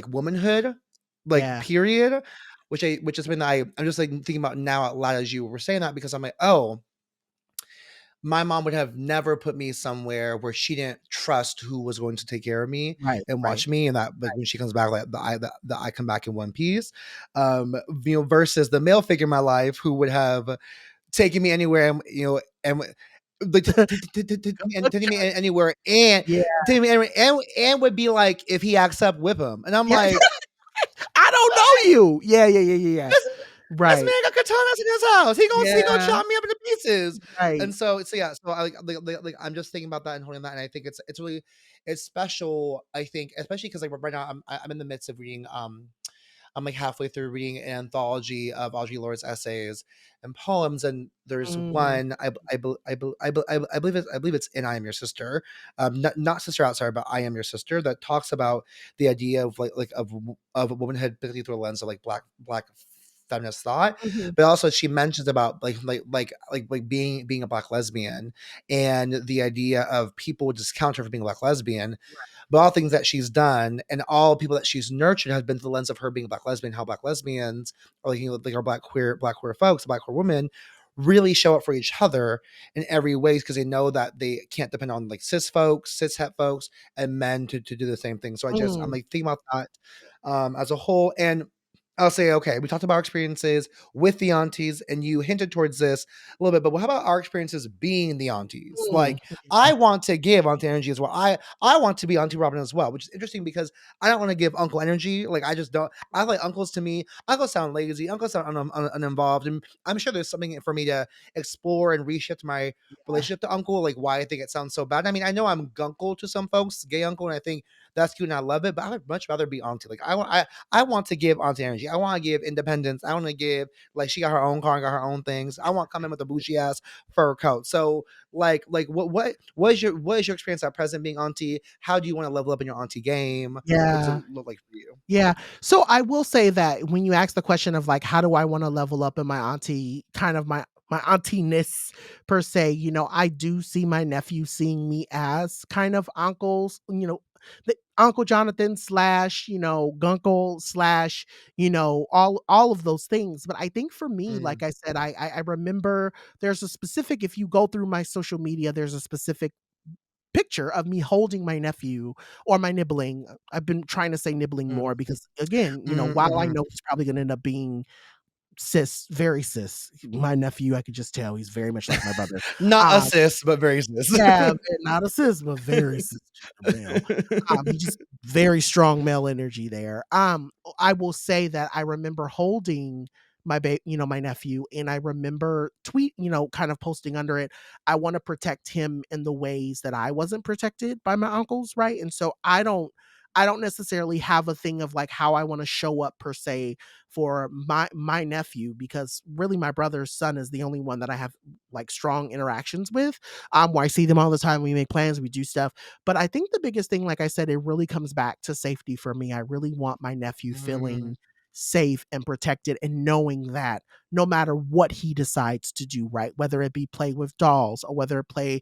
[SPEAKER 2] womanhood, like,
[SPEAKER 1] Yeah.
[SPEAKER 2] period, which is something that I'm just, like, thinking about now out loud as you were saying that, because I'm like, oh, my mom would have never put me somewhere where she didn't trust who was going to take care of me
[SPEAKER 1] Right.
[SPEAKER 2] and
[SPEAKER 1] Right.
[SPEAKER 2] watch me, and that, like, when she comes back, like, the I come back in one piece, versus the male figure in my life who would have taken me anywhere, and like, and taking me anywhere, and
[SPEAKER 1] Yeah.
[SPEAKER 2] taking me anywhere, and would be like, if he acts up, whip him, and I'm
[SPEAKER 1] Yeah.
[SPEAKER 2] like,
[SPEAKER 1] I don't know you. Yeah. Yeah. Yeah. Yeah. Yeah.
[SPEAKER 2] this this
[SPEAKER 1] Right.
[SPEAKER 2] man got katanas in his house. He gonna
[SPEAKER 1] Yeah.
[SPEAKER 2] chop me up into pieces.
[SPEAKER 1] Right.
[SPEAKER 2] And so yeah. So I'm just thinking about that and holding that, and I think it's really, it's special. I think, especially because, like, right now I'm in the midst of reading. I'm like halfway through reading an anthology of Audre Lorde's essays and poems, and there's
[SPEAKER 1] Mm.
[SPEAKER 2] one, I believe it's in "I Am Your Sister," not "Sister Outsider," but "I Am Your Sister," that talks about the idea of, of womanhood, particularly through a lens of, like, black feminist thought,
[SPEAKER 1] Mhm.
[SPEAKER 2] but also she mentions about, being a black lesbian, and the idea of people would discount her for being a black lesbian, but all things that she's done and all people that she's nurtured has been through the lens of her being a black lesbian, how black lesbians, or, like, like, our black queer folks, black queer women, really show up for each other in every ways, because they know that they can't depend on, like, cis het folks and men to do the same thing. So I'm
[SPEAKER 1] Mm.
[SPEAKER 2] like thinking about that, as a whole. And I'll say, okay, we talked about our experiences with the aunties, and you hinted towards this a little bit, but how about our experiences being the aunties?
[SPEAKER 1] Mm,
[SPEAKER 2] Like, I
[SPEAKER 1] yeah.
[SPEAKER 2] want to give auntie energy as well. I want to be Auntie Robin as well, which is interesting because I don't want to give uncle energy. Like, I just don't. I like uncles to me. Uncles sound lazy. Uncles sound uninvolved, and I'm sure there's something for me to explore and reshift my
[SPEAKER 1] Yeah.
[SPEAKER 2] relationship to uncle. Like, why I think it sounds so bad. I mean, I know I'm gunkle to some folks, gay uncle, and I think that's cute and I love it. But I would much rather be auntie. Like, I want to give auntie energy. I want to give independence. I want to give like she got her own car and got her own things. I want to come in with a bougie ass fur coat. So like what is your experience at present being auntie? How do you want to level up in your auntie game? What does it
[SPEAKER 1] Yeah.
[SPEAKER 2] look like for you?
[SPEAKER 1] Yeah. So I will say that when you ask the question of like, how do I want to level up in my auntie, kind of my auntie-ness per se, I do see my nephew seeing me as kind of uncles, the Uncle Jonathan slash, Gunkle slash, all of those things. But I think for me,
[SPEAKER 2] Mm,
[SPEAKER 1] like I said, I remember there's a specific, if you go through my social media, there's a specific picture of me holding my nephew or my nibbling. I've been trying to say nibbling
[SPEAKER 2] mm,
[SPEAKER 1] more because again, while I
[SPEAKER 2] mhm.
[SPEAKER 1] know he's probably gonna end up being cis, very cis. My nephew, I could just tell he's very much like my brother.
[SPEAKER 2] Not a
[SPEAKER 1] Um,
[SPEAKER 2] sis, but very sis.
[SPEAKER 1] yeah, not a cis, but very cisgender male. He just very strong male energy there. I will say that I remember holding my nephew, and I remember kind of posting under it. I want to protect him in the ways that I wasn't protected by my uncles, right? And so I don't necessarily have a thing of like how I want to show up per se for my nephew because really my brother's son is the only one that I have like strong interactions with, where I see them all the time. We make plans, we do stuff. But I think the biggest thing, like I said, it really comes back to safety for me. I really want my nephew
[SPEAKER 2] Mm,
[SPEAKER 1] feeling safe and protected and knowing that no matter what he decides to do, right? Whether it be play with dolls or whether it play,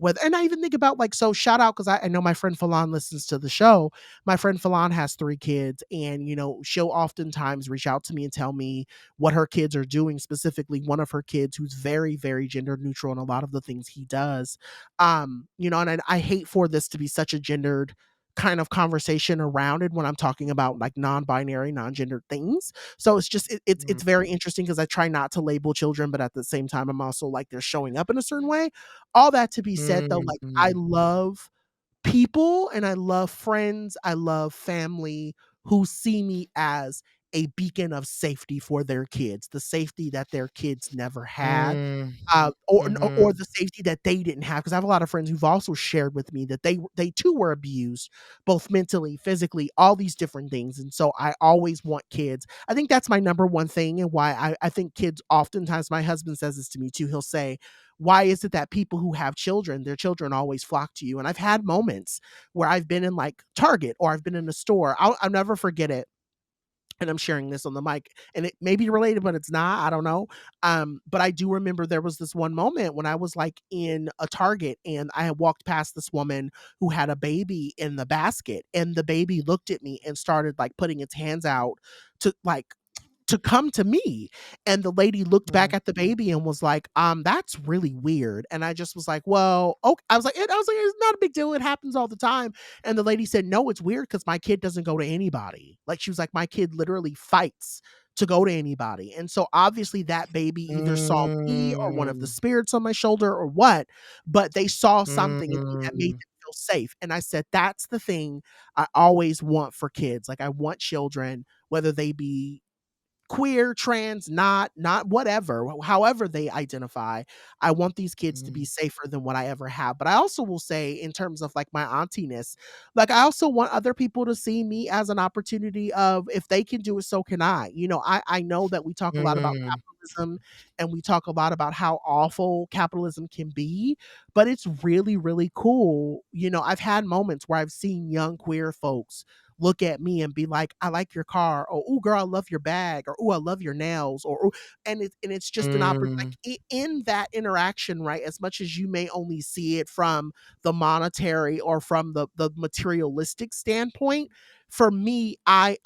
[SPEAKER 1] whether, and I even think about like, so shout out because I know my friend Falon listens to the show. My friend Falon has 3 kids, and she'll oftentimes reach out to me and tell me what her kids are doing, specifically one of her kids who's very, very gender neutral in a lot of the things he does. And I hate for this to be such a gendered kind of conversation around it when I'm talking about like non-binary, non-gendered things. So it's just it's
[SPEAKER 2] mm,
[SPEAKER 1] very interesting because I try not to label children, but at the same time I'm also like they're showing up in a certain way. All that to be said though, like I
[SPEAKER 2] mm,
[SPEAKER 1] love people and I love friends, I love family who see me as a beacon of safety for their kids, the safety that their kids never had,
[SPEAKER 2] mm,
[SPEAKER 1] or
[SPEAKER 2] mhm,
[SPEAKER 1] the safety that they didn't have. Because I have a lot of friends who've also shared with me that they too were abused, both mentally, physically, all these different things. And so I always want kids. I think that's my number one thing, and why I think kids oftentimes. My husband says this to me too. He'll say, "Why is it that people who have children, their children always flock to you?" And I've had moments where I've been in like Target or I've been in a store. I'll never forget it, and I'm sharing this on the mic, and it may be related, but it's not. I don't know. But I do remember there was this one moment when I was like in a Target and I had walked past this woman who had a baby in the basket, and the baby looked at me and started like putting its hands out to come to me. And the lady looked back
[SPEAKER 2] mm,
[SPEAKER 1] at the baby and was like, that's really weird. And I just was like, well, okay. I was like, it's not a big deal. It happens all the time. And the lady said, no, it's weird because my kid doesn't go to anybody. Like she was like, my kid literally fights to go to anybody. And so obviously that baby either saw me or one of the
[SPEAKER 2] mm,
[SPEAKER 1] spirits on my shoulder or what, but they saw something in me that made
[SPEAKER 2] mm,
[SPEAKER 1] them feel safe. And I said, that's the thing I always want for kids. Like I want children, whether they be queer, trans, not whatever, however they identify. I want these kids to be
[SPEAKER 2] mm,
[SPEAKER 1] safer than what I ever have. But I also will say, in terms of like my auntiness, like I also want other people to see me as an opportunity of if they can do it, so can I. I know that we talk a lot about
[SPEAKER 2] mm,
[SPEAKER 1] capitalism and we talk a lot about how awful capitalism can be, but it's really, really cool. I've had moments where I've seen young queer folks look at me and be like, "I like your car," or "Ooh, girl, I love your bag," or "Ooh, I love your nails," or "Ooh," and it's just an opportunity.
[SPEAKER 2] mm,
[SPEAKER 1] Like in that interaction, right? As much as you may only see it from the monetary or from the materialistic standpoint, for me, I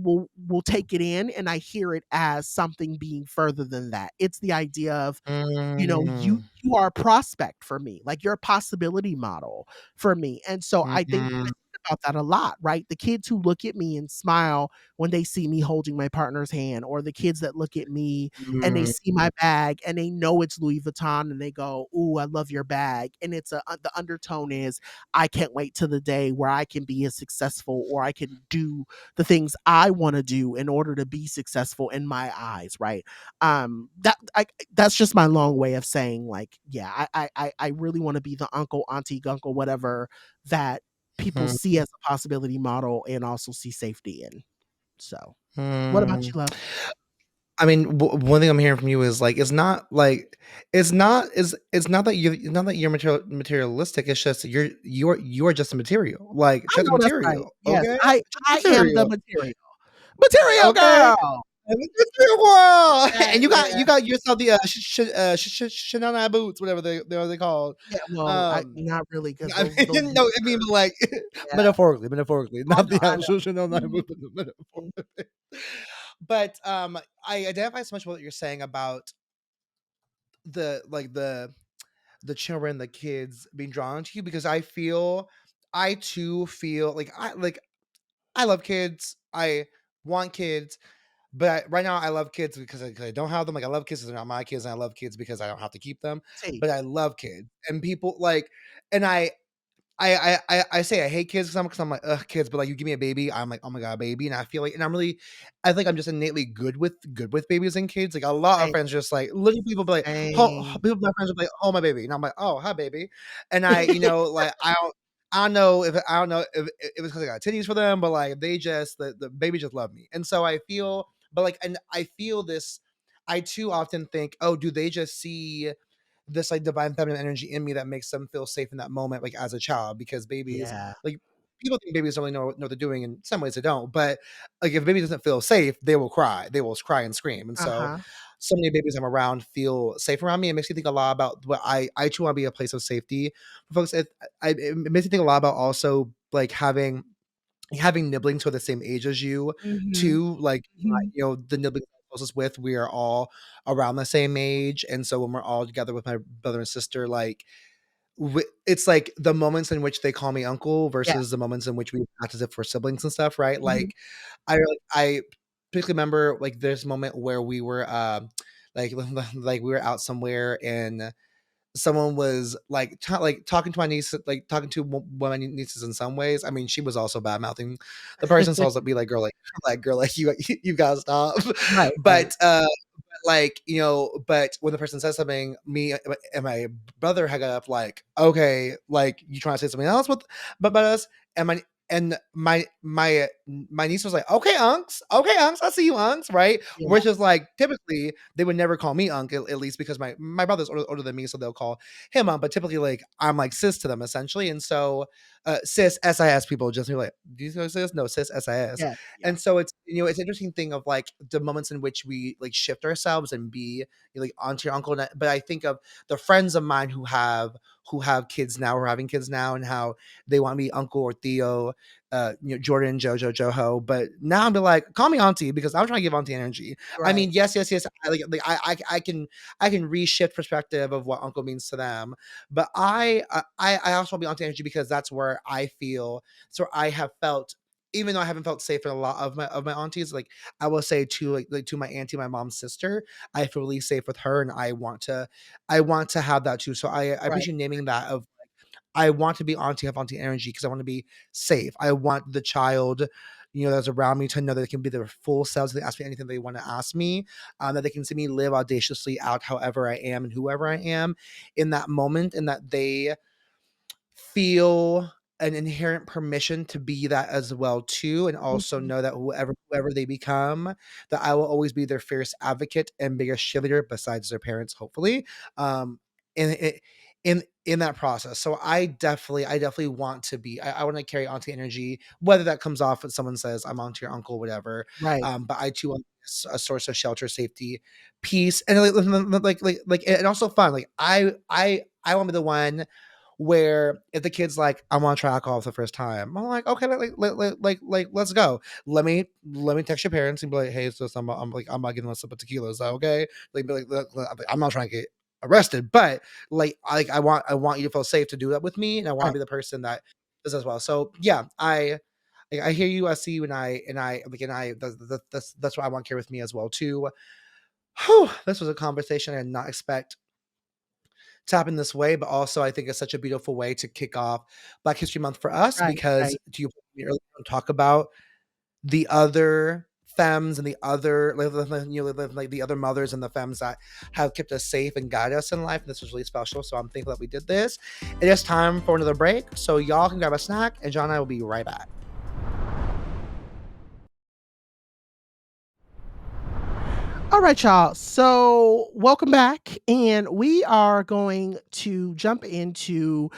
[SPEAKER 1] will take it in and I hear it as something being further than that. It's the idea of
[SPEAKER 2] mm,
[SPEAKER 1] you are a prospect for me, like you're a possibility model for me. And so I think
[SPEAKER 2] mhm,
[SPEAKER 1] about that a lot, right? The kids who look at me and smile when they see me holding my partner's hand, or the kids that look at me and they
[SPEAKER 2] Mm,
[SPEAKER 1] see my bag and they know it's Louis Vuitton and they go, "Ooh, I love your bag." And it's the undertone is, I can't wait to the day where I can be as successful, or I can do the things I want to do in order to be successful in my eyes, right? That's just my long way of saying, like, yeah, I really want to be the uncle, auntie, gunkle, whatever that people
[SPEAKER 2] mhm,
[SPEAKER 1] see as a possibility model and also see safety in. So, what about
[SPEAKER 2] mm.
[SPEAKER 1] you, love?
[SPEAKER 2] I mean, one thing I'm hearing from you is like it's not that you're materialistic. It's just you're just a material, like
[SPEAKER 1] I
[SPEAKER 2] just a
[SPEAKER 1] know that's right.
[SPEAKER 2] material.
[SPEAKER 1] Yes,
[SPEAKER 2] Okay, just
[SPEAKER 1] I am the
[SPEAKER 2] material.
[SPEAKER 1] material. Material
[SPEAKER 2] Okay,
[SPEAKER 1] girl.
[SPEAKER 2] I'm a material world,
[SPEAKER 1] Yeah,
[SPEAKER 2] and
[SPEAKER 1] yeah,
[SPEAKER 2] you got yourself the Chanel boots, whatever they called.
[SPEAKER 1] yeah. Well, I
[SPEAKER 2] Um,
[SPEAKER 1] not really because
[SPEAKER 2] I
[SPEAKER 1] those
[SPEAKER 2] mean, no,
[SPEAKER 1] boots
[SPEAKER 2] I mean,
[SPEAKER 1] are,
[SPEAKER 2] like
[SPEAKER 1] yeah,
[SPEAKER 2] metaphorically, not the
[SPEAKER 1] I
[SPEAKER 2] actual Chanel 9
[SPEAKER 1] know.
[SPEAKER 2] boots, but the
[SPEAKER 1] Mhm,
[SPEAKER 2] metaphor. But I identify so much with what you're saying about the like the children, the kids being drawn to you because I too feel like I love kids. I want kids, but right now I love kids because 'cause I don't have them. Like I love kids because they're not my kids, and I love kids because I don't have to keep them.
[SPEAKER 1] tea.
[SPEAKER 2] But I love kids and people like, and I say I hate kids because I'm like, ugh, kids, but like you give me a baby, I'm like, oh my god, baby. And I feel like, and I think I'm just innately good with babies and kids. Like a lot of
[SPEAKER 1] Same,
[SPEAKER 2] friends just like literally people be like,
[SPEAKER 1] same.
[SPEAKER 2] people my friends will be like, oh my baby. And I'm like, oh hi baby. And like I don't know if it was because I got titties for them, but like they just the baby just love me. And so I feel, but like, and I feel this, I too often think, oh, do they just see this like divine feminine energy in me that makes them feel safe in that moment, like as a child, because babies,
[SPEAKER 1] Yeah.
[SPEAKER 2] like people think babies don't really know what they're doing. In some ways, they don't. But like if a baby doesn't feel safe, they will cry. They will cry and scream. And so,
[SPEAKER 1] Uh-huh.
[SPEAKER 2] so many babies I'm around feel safe around me. It makes me think a lot about what I too want to be a place of safety for folks. It makes me think a lot about also like having nibblings who are the same age as you
[SPEAKER 1] Mhm,
[SPEAKER 2] too, like,
[SPEAKER 1] mhm.
[SPEAKER 2] the nibblings I'm closest with, we are all around the same age, and so when we're all together with my brother and sister, like, it's like the moments in which they call me uncle
[SPEAKER 1] Yeah.
[SPEAKER 2] versus the moments in which we act as if we're siblings and stuff, right?
[SPEAKER 1] Mhm.
[SPEAKER 2] I particularly remember, like, there's a moment where we were, like like, we were out somewhere and someone was like talking to my niece, like talking to one of my nieces in some ways. I mean, she was also bad mouthing the person, so I was like, "Be like, girl, like girl, like you gotta stop."
[SPEAKER 1] Right, right.
[SPEAKER 2] But like but when the person says something, me and my brother had got up like, okay, like you trying to say something else with about us, and my niece was like, okay, unks, I see you, unks, right?
[SPEAKER 1] Yeah,
[SPEAKER 2] Which is like typically they would never call me uncle, at least because my brother's older than me, so they'll call him uncle. But typically, like I'm like sis to them essentially, and so sis sis people just be like, do you know sis? No, sis sis.
[SPEAKER 1] yeah, yeah.
[SPEAKER 2] And so it's it's an interesting thing of like the moments in which we like shift ourselves and be like onto your uncle. But I think of the friends of mine who have kids now or having kids now and how they want me uncle or Theo, Jordan, Jojo, Joho. But now I'm like, call me auntie because I'm trying to give auntie energy. I
[SPEAKER 1] Right,
[SPEAKER 2] mean, yes. I can reshift perspective of what uncle means to them. But I also want to be auntie energy because that's where I feel, so I have felt, even though I haven't felt safe in a lot of my aunties, like I will say to like to my auntie, my mom's sister, I feel really safe with her, and I want to have that too. So I
[SPEAKER 1] right,
[SPEAKER 2] appreciate naming that of I want to be auntie, have auntie energy because I want to be safe. I want the child, that's around me to know that they can be their full selves. They ask me anything they want to ask me, that they can see me live audaciously out however I am and whoever I am in that moment, and that they feel an inherent permission to be that as well too, and also
[SPEAKER 1] mhm,
[SPEAKER 2] know that whoever they become, that I will always be their fierce advocate and biggest cheerleader besides their parents, hopefully. In in that process. So I definitely want to be, I want to carry auntie energy, whether that comes off when someone says I'm auntie or uncle, whatever.
[SPEAKER 1] right.
[SPEAKER 2] But I too want to be a source of shelter, safety, peace, and and also fun. Like I want to be the one where if the kid's like, I want to try alcohol for the first time, I'm like, okay, let's go. Let me text your parents and be like, hey, so I'm not getting a sip of tequila. Is that okay? Like, be like, I'm not trying to get arrested, but I want you to feel safe to do that with me, and I want to
[SPEAKER 1] Right.
[SPEAKER 2] be the person that this as well. So yeah, I hear you, I see you, and I like, and I that's what I want to carry with me as well too. Whew, this was a conversation I did not expect to happen this way, but also I think it's such a beautiful way to kick off Black History Month for us
[SPEAKER 1] Right,
[SPEAKER 2] because
[SPEAKER 1] right.
[SPEAKER 2] to you earlier talk about the other femmes and the other like the other mothers and the femmes that have kept us safe and guided us in life. And this was really special. So I'm thankful that we did this. It is time for another break. So y'all can grab a snack and John and I will be right back.
[SPEAKER 1] All right, y'all. So, welcome back, and we are going to jump into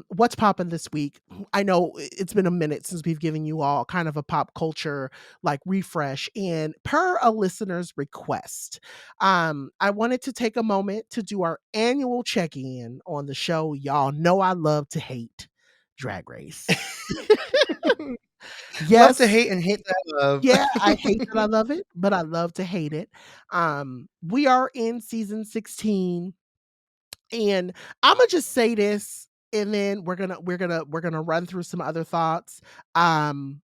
[SPEAKER 1] what's popping this week. I know it's been a minute since we've given you all kind of a pop culture like refresh, and per a listener's request, I wanted to take a moment to do our annual check in on the show. Y'all know I love to hate Drag Race.
[SPEAKER 2] Love to
[SPEAKER 1] Yes,
[SPEAKER 2] hate and hate to love.
[SPEAKER 1] yeah, I hate that I love it, but I love to hate it. We are in season 16, and Imma just say this, and then we're gonna run through some other thoughts. Um,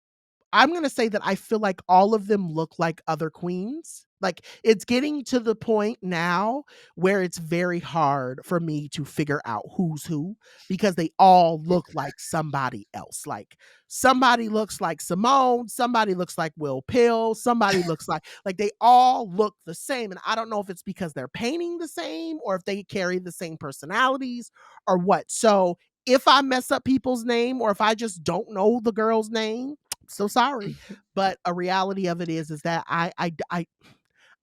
[SPEAKER 1] I'm gonna say that I feel like all of them look like other queens. Like, it's getting to the point now where it's very hard for me to figure out who's who because they all look like somebody else. Like, somebody looks like Simone, somebody looks like Will Pill, somebody looks like they all look the same. And I don't know if it's because they're painting the same or if they carry the same personalities or what. So if I mess up people's name or if I just don't know the girl's name, so sorry, but a reality of it is that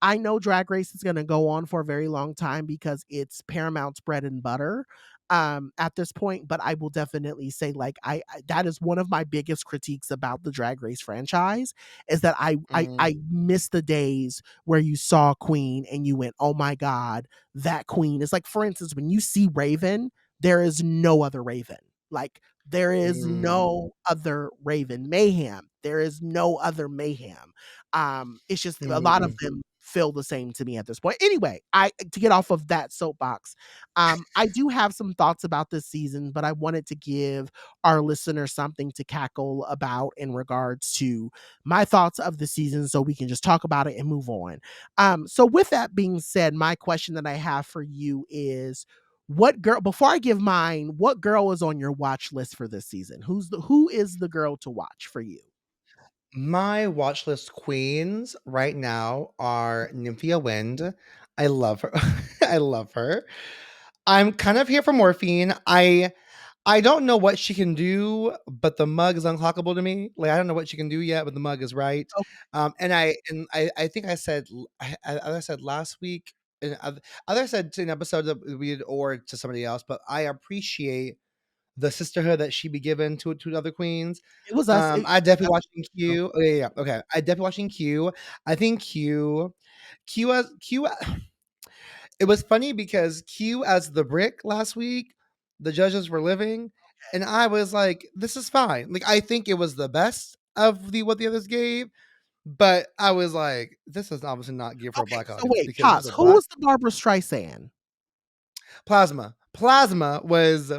[SPEAKER 1] I know Drag Race is gonna go on for a very long time because it's Paramount's bread and butter, at this point, but I will definitely say, like, I that is one of my biggest critiques about the Drag Race franchise, is that
[SPEAKER 2] Mm,
[SPEAKER 1] I miss the days where you saw Queen and you went, "Oh my god, that Queen." It's like, for instance, when you see Raven, there is no other Raven. Like, there is
[SPEAKER 2] mm,
[SPEAKER 1] no other Raven. Mayhem, there is no other Mayhem. It's just a lot of
[SPEAKER 2] mm,
[SPEAKER 1] them feel the same to me at this point. Anyway, I to get off of that soapbox, I do have some thoughts about this season, but I wanted to give our listeners something to cackle about in regards to my thoughts of the season so we can just talk about it and move on. So with that being said, my question that I have for you is what girl before I give mine, what girl is on your watch list for this season? Who is the girl to watch for you?
[SPEAKER 2] My watch list queens right now are Nymphia Wind. I love her. I love her. I'm kind of here for Morphine. I don't know what she can do, but the mug is unclockable to me. Like I don't know what she can do yet, but the mug is right.
[SPEAKER 1] Oh,
[SPEAKER 2] And I think I said I said last week, and other said to an episode that we did or to somebody else, but I appreciate the sisterhood that she be given to other queens.
[SPEAKER 1] it was us.
[SPEAKER 2] I definitely
[SPEAKER 1] That's
[SPEAKER 2] watching Q. Oh, yeah, yeah, okay. I definitely watching Q. I think Q. It was funny because Q as the brick last week, the judges were living, and I was like, "This is fine." Like I think it was the best of the what the others gave, but I was like, "This is obviously not geared for a
[SPEAKER 1] Okay,
[SPEAKER 2] black
[SPEAKER 1] so
[SPEAKER 2] audience
[SPEAKER 1] wait,
[SPEAKER 2] because this is
[SPEAKER 1] pause.
[SPEAKER 2] a
[SPEAKER 1] Who
[SPEAKER 2] black
[SPEAKER 1] was the Barbara Streisand?
[SPEAKER 2] plasma. Plasma was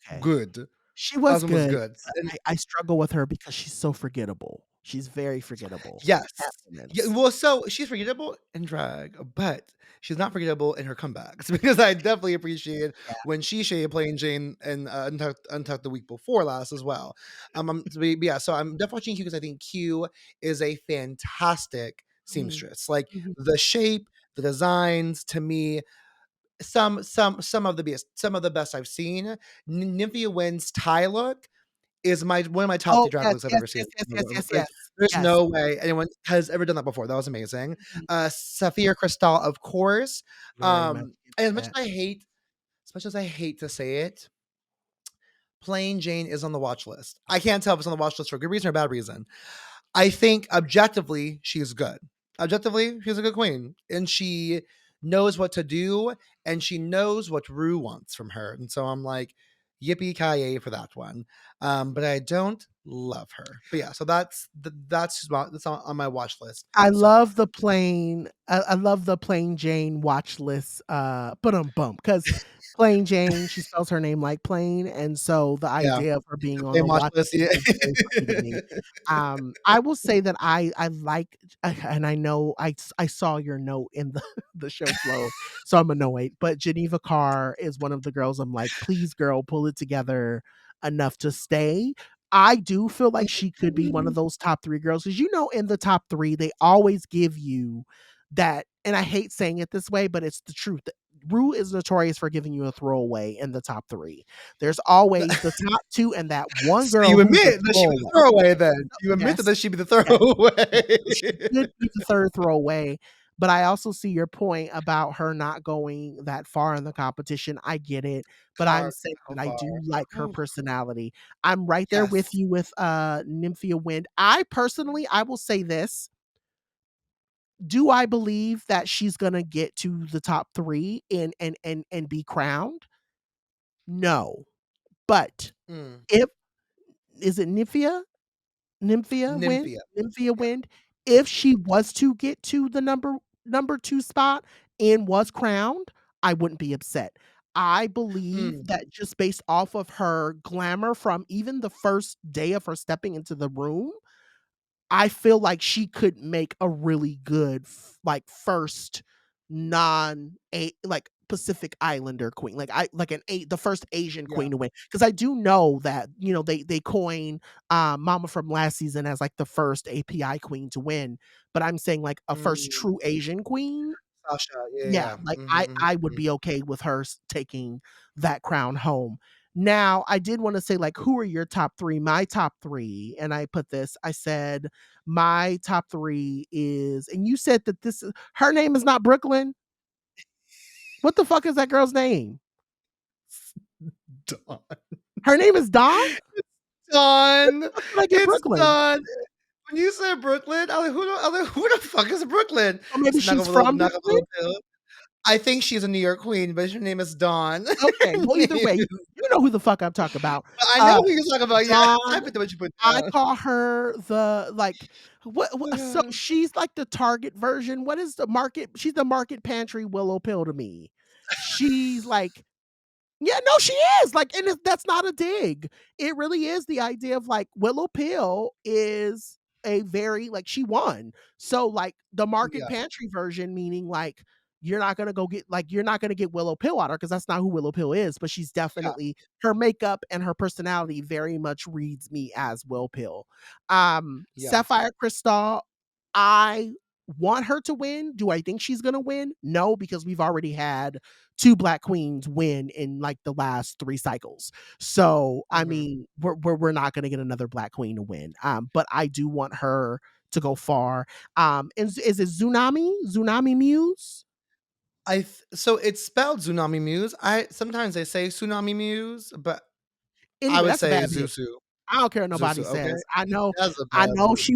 [SPEAKER 1] Okay.
[SPEAKER 2] good.
[SPEAKER 1] She was
[SPEAKER 2] Plasma was
[SPEAKER 1] good,
[SPEAKER 2] good,
[SPEAKER 1] but
[SPEAKER 2] and
[SPEAKER 1] I struggle with her because she's so forgettable. She's very forgettable.
[SPEAKER 2] yes.
[SPEAKER 1] That
[SPEAKER 2] Yeah,
[SPEAKER 1] woman's
[SPEAKER 2] well, so she's forgettable in drag, but she's not forgettable in her comebacks because I definitely appreciated
[SPEAKER 1] yeah.
[SPEAKER 2] when she shaded Plain Jane and Untucked the week before last as well. Yeah, so I'm definitely watching Q because I think Q is a fantastic
[SPEAKER 1] Mhm,
[SPEAKER 2] seamstress. Like
[SPEAKER 1] mhm.
[SPEAKER 2] the shape, the designs, to me, some of the best I've seen. Nymphia Wynn's tie look is my one of my top
[SPEAKER 1] Oh,
[SPEAKER 2] 3 drag
[SPEAKER 1] yes,
[SPEAKER 2] looks I've
[SPEAKER 1] yes,
[SPEAKER 2] ever seen.
[SPEAKER 1] yes, yes, yes,
[SPEAKER 2] Like,
[SPEAKER 1] yes, yes,
[SPEAKER 2] there's
[SPEAKER 1] yes.
[SPEAKER 2] no way anyone has ever done that before. That was amazing.
[SPEAKER 1] Mhm.
[SPEAKER 2] Saphir Crystal, of course.
[SPEAKER 1] Very much
[SPEAKER 2] And
[SPEAKER 1] into that.
[SPEAKER 2] as much as I hate to say it, Plain Jane is on the watch list. I can't tell if it's on the watch list for a good reason or a bad reason. I think objectively, she's good. Objectively, she's a good queen. And she knows what to do and she knows what Rue wants from her. And so I'm like, yippee ki for that one. But I don't love her. But yeah, so that's on my watch list
[SPEAKER 1] I
[SPEAKER 2] so far.
[SPEAKER 1] love the plain I love the plain Jane watch list, bum because Plain Jane, she spells her name like plain, and so the
[SPEAKER 2] Yeah,
[SPEAKER 1] idea of her being on
[SPEAKER 2] play
[SPEAKER 1] the
[SPEAKER 2] watch
[SPEAKER 1] watch
[SPEAKER 2] list,
[SPEAKER 1] list
[SPEAKER 2] yeah.
[SPEAKER 1] is very funny to me. I will say that I like and I know I saw your note in the the show flow, so I'm annoyed, but Geneva Carr is one of the girls I'm like, "Please, girl, pull it together enough to stay." I do feel like she could be one
[SPEAKER 2] Mhm.
[SPEAKER 1] of those top 3 girls, because in the top 3, they always give you that, and I hate saying it this way, but it's the truth. Rue is notorious for giving you a throwaway in the top 3. There's always the top 2 and that one
[SPEAKER 2] So
[SPEAKER 1] girl
[SPEAKER 2] you
[SPEAKER 1] who's a
[SPEAKER 2] admit that she was a
[SPEAKER 1] throwaway.
[SPEAKER 2] throwaway then?
[SPEAKER 1] No,
[SPEAKER 2] You admit
[SPEAKER 1] yes,
[SPEAKER 2] that she'd be the
[SPEAKER 1] yes, yes.
[SPEAKER 2] throwaway.
[SPEAKER 1] So she could be the 3rd throwaway, but I also see your point about her not going that far in the competition. I get it, but I'm
[SPEAKER 2] Far,
[SPEAKER 1] saying
[SPEAKER 2] so
[SPEAKER 1] that I
[SPEAKER 2] far.
[SPEAKER 1] do like her
[SPEAKER 2] Ooh,
[SPEAKER 1] personality. I'm right there with
[SPEAKER 2] yes.
[SPEAKER 1] you with, Nymphia Wind. I personally, I will say this, do I believe that she's gonna get to the top 3 and be crowned? No. But
[SPEAKER 2] Mm.
[SPEAKER 1] if is it Nymphia Wind?
[SPEAKER 2] Nymphia.
[SPEAKER 1] Nymphia
[SPEAKER 2] Yeah.
[SPEAKER 1] Wind? If she was to get to the number 2 spot and was crowned, I wouldn't be upset. I believe
[SPEAKER 2] Mm,
[SPEAKER 1] that just based off of her glamour from even the first day of her stepping into the room, I feel like she could make a really good like first non a like Pacific Islander queen. Like I like the first Asian
[SPEAKER 2] yeah.
[SPEAKER 1] queen to win. Because I do know that, they coin Mama from last season as like the first API queen to win. But I'm saying like a first
[SPEAKER 2] Mm.
[SPEAKER 1] true Asian queen,
[SPEAKER 2] Sasha, yeah,
[SPEAKER 1] yeah,
[SPEAKER 2] yeah.
[SPEAKER 1] like,
[SPEAKER 2] Mhm,
[SPEAKER 1] I would
[SPEAKER 2] mhm.
[SPEAKER 1] be okay with her taking that crown home. Now, I did wanna say, like, who are your top 3? My top 3, and I said, my top 3 is, and you said that this is her name is not Brooklyn? What the fuck is that girl's name?
[SPEAKER 2] Dawn.
[SPEAKER 1] Her name is Dawn? Where
[SPEAKER 2] Dawn.
[SPEAKER 1] the fuck did I get
[SPEAKER 2] It's
[SPEAKER 1] Brooklyn?
[SPEAKER 2] Dawn. When you said Brooklyn, I was like, "Who the fuck is Brooklyn?"
[SPEAKER 1] Or maybe
[SPEAKER 2] It's
[SPEAKER 1] she's from
[SPEAKER 2] Knock
[SPEAKER 1] Brooklyn?
[SPEAKER 2] a Hill. I think she's a New York queen, but her name is Dawn.
[SPEAKER 1] Okay,
[SPEAKER 2] Her
[SPEAKER 1] well, either
[SPEAKER 2] name
[SPEAKER 1] way,
[SPEAKER 2] is
[SPEAKER 1] you know who the fuck I'm talking about.
[SPEAKER 2] but I know
[SPEAKER 1] Uh,
[SPEAKER 2] who you're talking about, yeah. I
[SPEAKER 1] Dawn,
[SPEAKER 2] picked up what you put
[SPEAKER 1] I
[SPEAKER 2] down.
[SPEAKER 1] call her the, like,
[SPEAKER 2] Oh
[SPEAKER 1] what
[SPEAKER 2] my
[SPEAKER 1] so
[SPEAKER 2] god.
[SPEAKER 1] she's like the Target version. What is the market? She's the Market Pantry Willow Pill to me. She's like, yeah, no, she is, like, and that's not a dig. It really is the idea of, like, Willow Pill is a very like, she won. So, like, the Market
[SPEAKER 2] Yeah,
[SPEAKER 1] Pantry version, meaning, like, you're not gonna get Willow Pill out of her, because that's not who Willow Pill is, but she's
[SPEAKER 2] yeah,
[SPEAKER 1] definitely her makeup and her personality very much reads me as Will Pill.
[SPEAKER 2] yeah,
[SPEAKER 1] Sapphire Crystal, I want her to win. Do I think she's gonna win? No, because we've already had 2 black queens win in like the last 3 cycles. So, I
[SPEAKER 2] mhm.
[SPEAKER 1] mean, we're not gonna get another black queen to win. But I do want her to go far. Is it Tsunami Muse?
[SPEAKER 2] So it's spelled Tsunami Muse. I sometimes they say Tsunami Muse, but I
[SPEAKER 1] Anyway,
[SPEAKER 2] would
[SPEAKER 1] that's a
[SPEAKER 2] say
[SPEAKER 1] bad bitch.
[SPEAKER 2] Zusu.
[SPEAKER 1] I don't care what nobody
[SPEAKER 2] Zusu, okay?
[SPEAKER 1] says.
[SPEAKER 2] That's a bad bitch.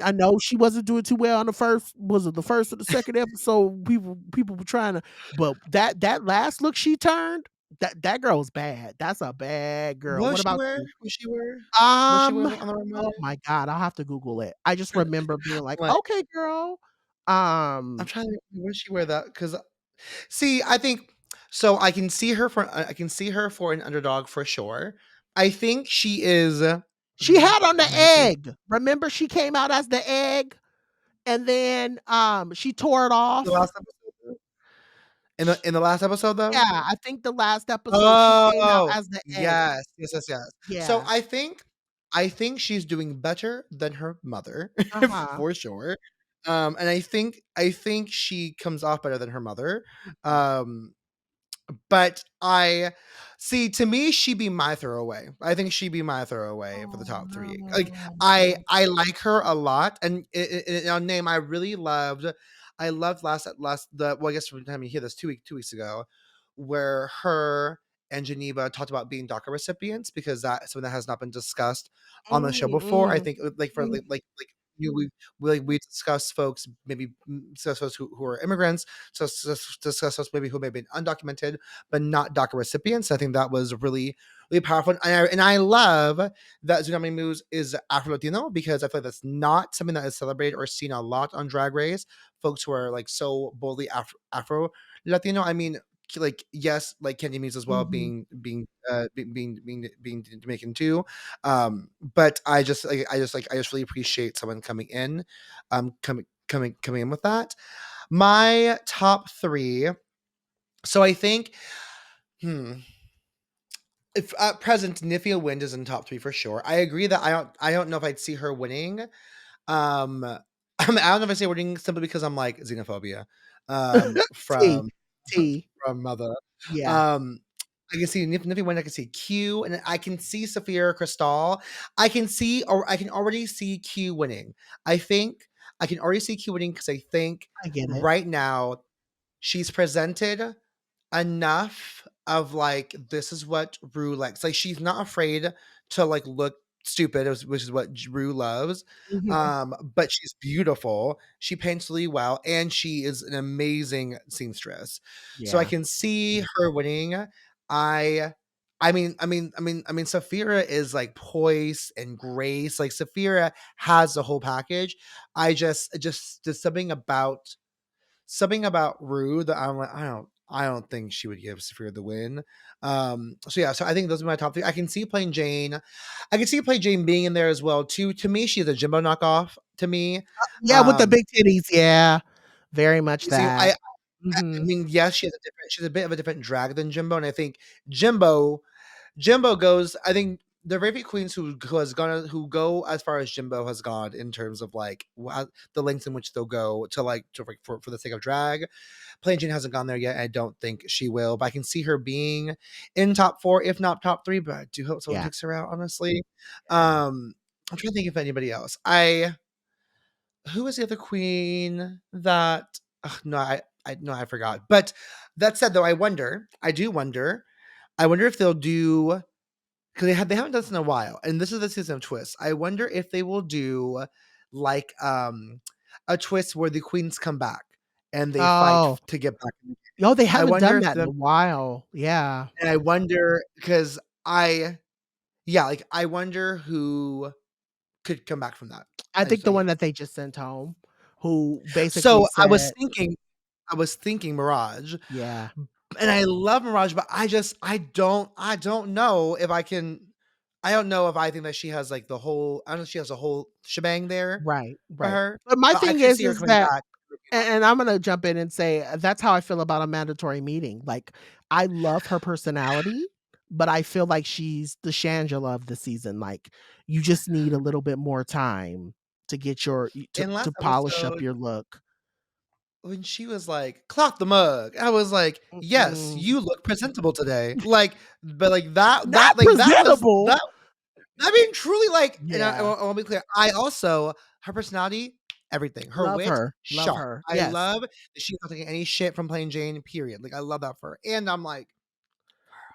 [SPEAKER 1] I know she wasn't doing too well on the first, was it the first or the second episode? People were trying to, but that last look she turned, that girl's bad. That's a bad girl.
[SPEAKER 2] What
[SPEAKER 1] What
[SPEAKER 2] she
[SPEAKER 1] about
[SPEAKER 2] wear?
[SPEAKER 1] you?
[SPEAKER 2] What she wear
[SPEAKER 1] Um,
[SPEAKER 2] on the runway?
[SPEAKER 1] oh my god, I'll have to Google it. I just remember being like,
[SPEAKER 2] Like,
[SPEAKER 1] "Okay, girl."
[SPEAKER 2] I'm
[SPEAKER 1] Um,
[SPEAKER 2] trying to think where she wear that because see, I think so I can see her for I can see her for an underdog for sure. I think she is
[SPEAKER 1] she had on the
[SPEAKER 2] amazing.
[SPEAKER 1] egg. Remember she came out as the egg, and then, she tore it
[SPEAKER 2] The
[SPEAKER 1] off?
[SPEAKER 2] last episode though? In the last episode though?
[SPEAKER 1] Yeah, I think the last episode she came out
[SPEAKER 2] Oh,
[SPEAKER 1] as the egg.
[SPEAKER 2] yes, yes, yes, yes. So
[SPEAKER 1] Yeah.
[SPEAKER 2] I think she's doing better than her mother
[SPEAKER 1] Uh-huh.
[SPEAKER 2] for sure. And I think she comes off better than her mother.
[SPEAKER 1] Mhm.
[SPEAKER 2] Um, but I see to me she'd be my throwaway. I think she'd be my throwaway for the
[SPEAKER 1] Oh,
[SPEAKER 2] top 3. Like
[SPEAKER 1] no.
[SPEAKER 2] I like her a lot and a name I loved last the well I guess from the time you hear this 2 weeks ago where her and Geneva talked about being DACA recipients because that's something that has not been discussed on the show before. I
[SPEAKER 1] Mm,
[SPEAKER 2] think like for
[SPEAKER 1] mm.
[SPEAKER 2] like you we discuss folks maybe discuss folks who are immigrants, so discuss folks maybe who may have been undocumented but not DACA recipients. I think that was really really powerful, and I love that Tsunami Moves is Afro Latino because I feel like that's not something that is celebrated or seen a lot on Drag Race. Folks who are like so boldly Afro Latino. I mean, like yes, like Candy Muse as well
[SPEAKER 1] Mhm.
[SPEAKER 2] being Jamaican too. But I just really appreciate someone coming in, coming in with that. My top three. So I think, hmm, if at present Nifia Wind is in top three for sure. I agree that I don't know if I'd see her winning. I don't know if I say winning simply because I'm like xenophobia,
[SPEAKER 1] T.
[SPEAKER 2] from
[SPEAKER 1] T.
[SPEAKER 2] from Mother.
[SPEAKER 1] Yeah,
[SPEAKER 2] Um, I can see Nifty Wind, I can see Q, and I can see Sophia Crystal. I can see, or I can already see Q winning. I think I can already see Q winning because I think
[SPEAKER 1] I get it.
[SPEAKER 2] right now she's presented enough of like this is what Rue likes. Like she's not afraid to like look stupid, which is what Rue loves.
[SPEAKER 1] Mhm.
[SPEAKER 2] But she's beautiful. She paints really well, and she is an amazing seamstress. So I
[SPEAKER 1] Yeah,
[SPEAKER 2] can see her winning. I Saphira is like poise and grace. Like Saphira has the whole package. Just something about Rue that I'm like, I don't think she would give Saphira the win. So yeah, so I think those are my top three. I can see playing Jane. I can see play Jane being in there as well too. To me, she's a Jimbo knockoff. To me,
[SPEAKER 1] yeah, with the
[SPEAKER 2] um,
[SPEAKER 1] big titties, yeah, very much
[SPEAKER 2] you see,
[SPEAKER 1] that.
[SPEAKER 2] I
[SPEAKER 1] Mhm.
[SPEAKER 2] mean, yes, she's a bit of a different drag than Jimbo, and I think Jimbo Jimbo goes. I think the very few queens who go as far as Jimbo has gone in terms of like the lengths in which they'll go to like for the sake of drag. Plain Jane hasn't gone there yet. I don't think she will, but I can see her being in top four, if not top three. But I do hope someone
[SPEAKER 1] Yeah,
[SPEAKER 2] takes her out. Honestly,
[SPEAKER 1] yeah.
[SPEAKER 2] I'm trying to think of anybody else. I Who is the other queen that? Ugh, no, I no, I forgot. But that said, though, I do wonder. I wonder if they'll do because they haven't done this in a while, and this is the season of twists. I wonder if they will do like a twist where the queens come back and they fight
[SPEAKER 1] Oh.
[SPEAKER 2] to get back in the game.
[SPEAKER 1] No, they
[SPEAKER 2] I
[SPEAKER 1] haven't
[SPEAKER 2] wonder
[SPEAKER 1] done
[SPEAKER 2] if
[SPEAKER 1] that in
[SPEAKER 2] them
[SPEAKER 1] a while. Yeah.
[SPEAKER 2] and I wonder because I yeah, like I wonder who could come back from that.
[SPEAKER 1] I think
[SPEAKER 2] I
[SPEAKER 1] the one
[SPEAKER 2] do.
[SPEAKER 1] that they just sent home, who basically
[SPEAKER 2] So
[SPEAKER 1] said
[SPEAKER 2] I was thinking Mirage,
[SPEAKER 1] yeah,
[SPEAKER 2] and I love Mirage, but I don't know if I can. I don't know if I think that she has like the whole. I don't know if she has a whole shebang there
[SPEAKER 1] right,
[SPEAKER 2] for
[SPEAKER 1] right.
[SPEAKER 2] her,
[SPEAKER 1] But my
[SPEAKER 2] but I
[SPEAKER 1] thing
[SPEAKER 2] could see her
[SPEAKER 1] is
[SPEAKER 2] coming
[SPEAKER 1] that
[SPEAKER 2] back.
[SPEAKER 1] and I'm gonna jump in and say that's how I feel about a mandatory meeting. Like, I love her personality, but I feel like she's the Shangela of the season. Like, you just need a little bit more time to get your
[SPEAKER 2] In
[SPEAKER 1] to
[SPEAKER 2] last
[SPEAKER 1] polish up
[SPEAKER 2] episode,
[SPEAKER 1] your look.
[SPEAKER 2] when she was like, "Clock the mug," I was like, "Yes,
[SPEAKER 1] Mm-mm.
[SPEAKER 2] you look presentable today." But like
[SPEAKER 1] Not presentable.
[SPEAKER 2] that. I mean, truly, like, and
[SPEAKER 1] Yeah.
[SPEAKER 2] I want to be clear. I also her personality, everything, her
[SPEAKER 1] Love
[SPEAKER 2] wit,
[SPEAKER 1] her. Love
[SPEAKER 2] sharp.
[SPEAKER 1] her.
[SPEAKER 2] I
[SPEAKER 1] Yes.
[SPEAKER 2] love that she's not taking any shit from playing Jane. Period. Like, I love that for her. And I'm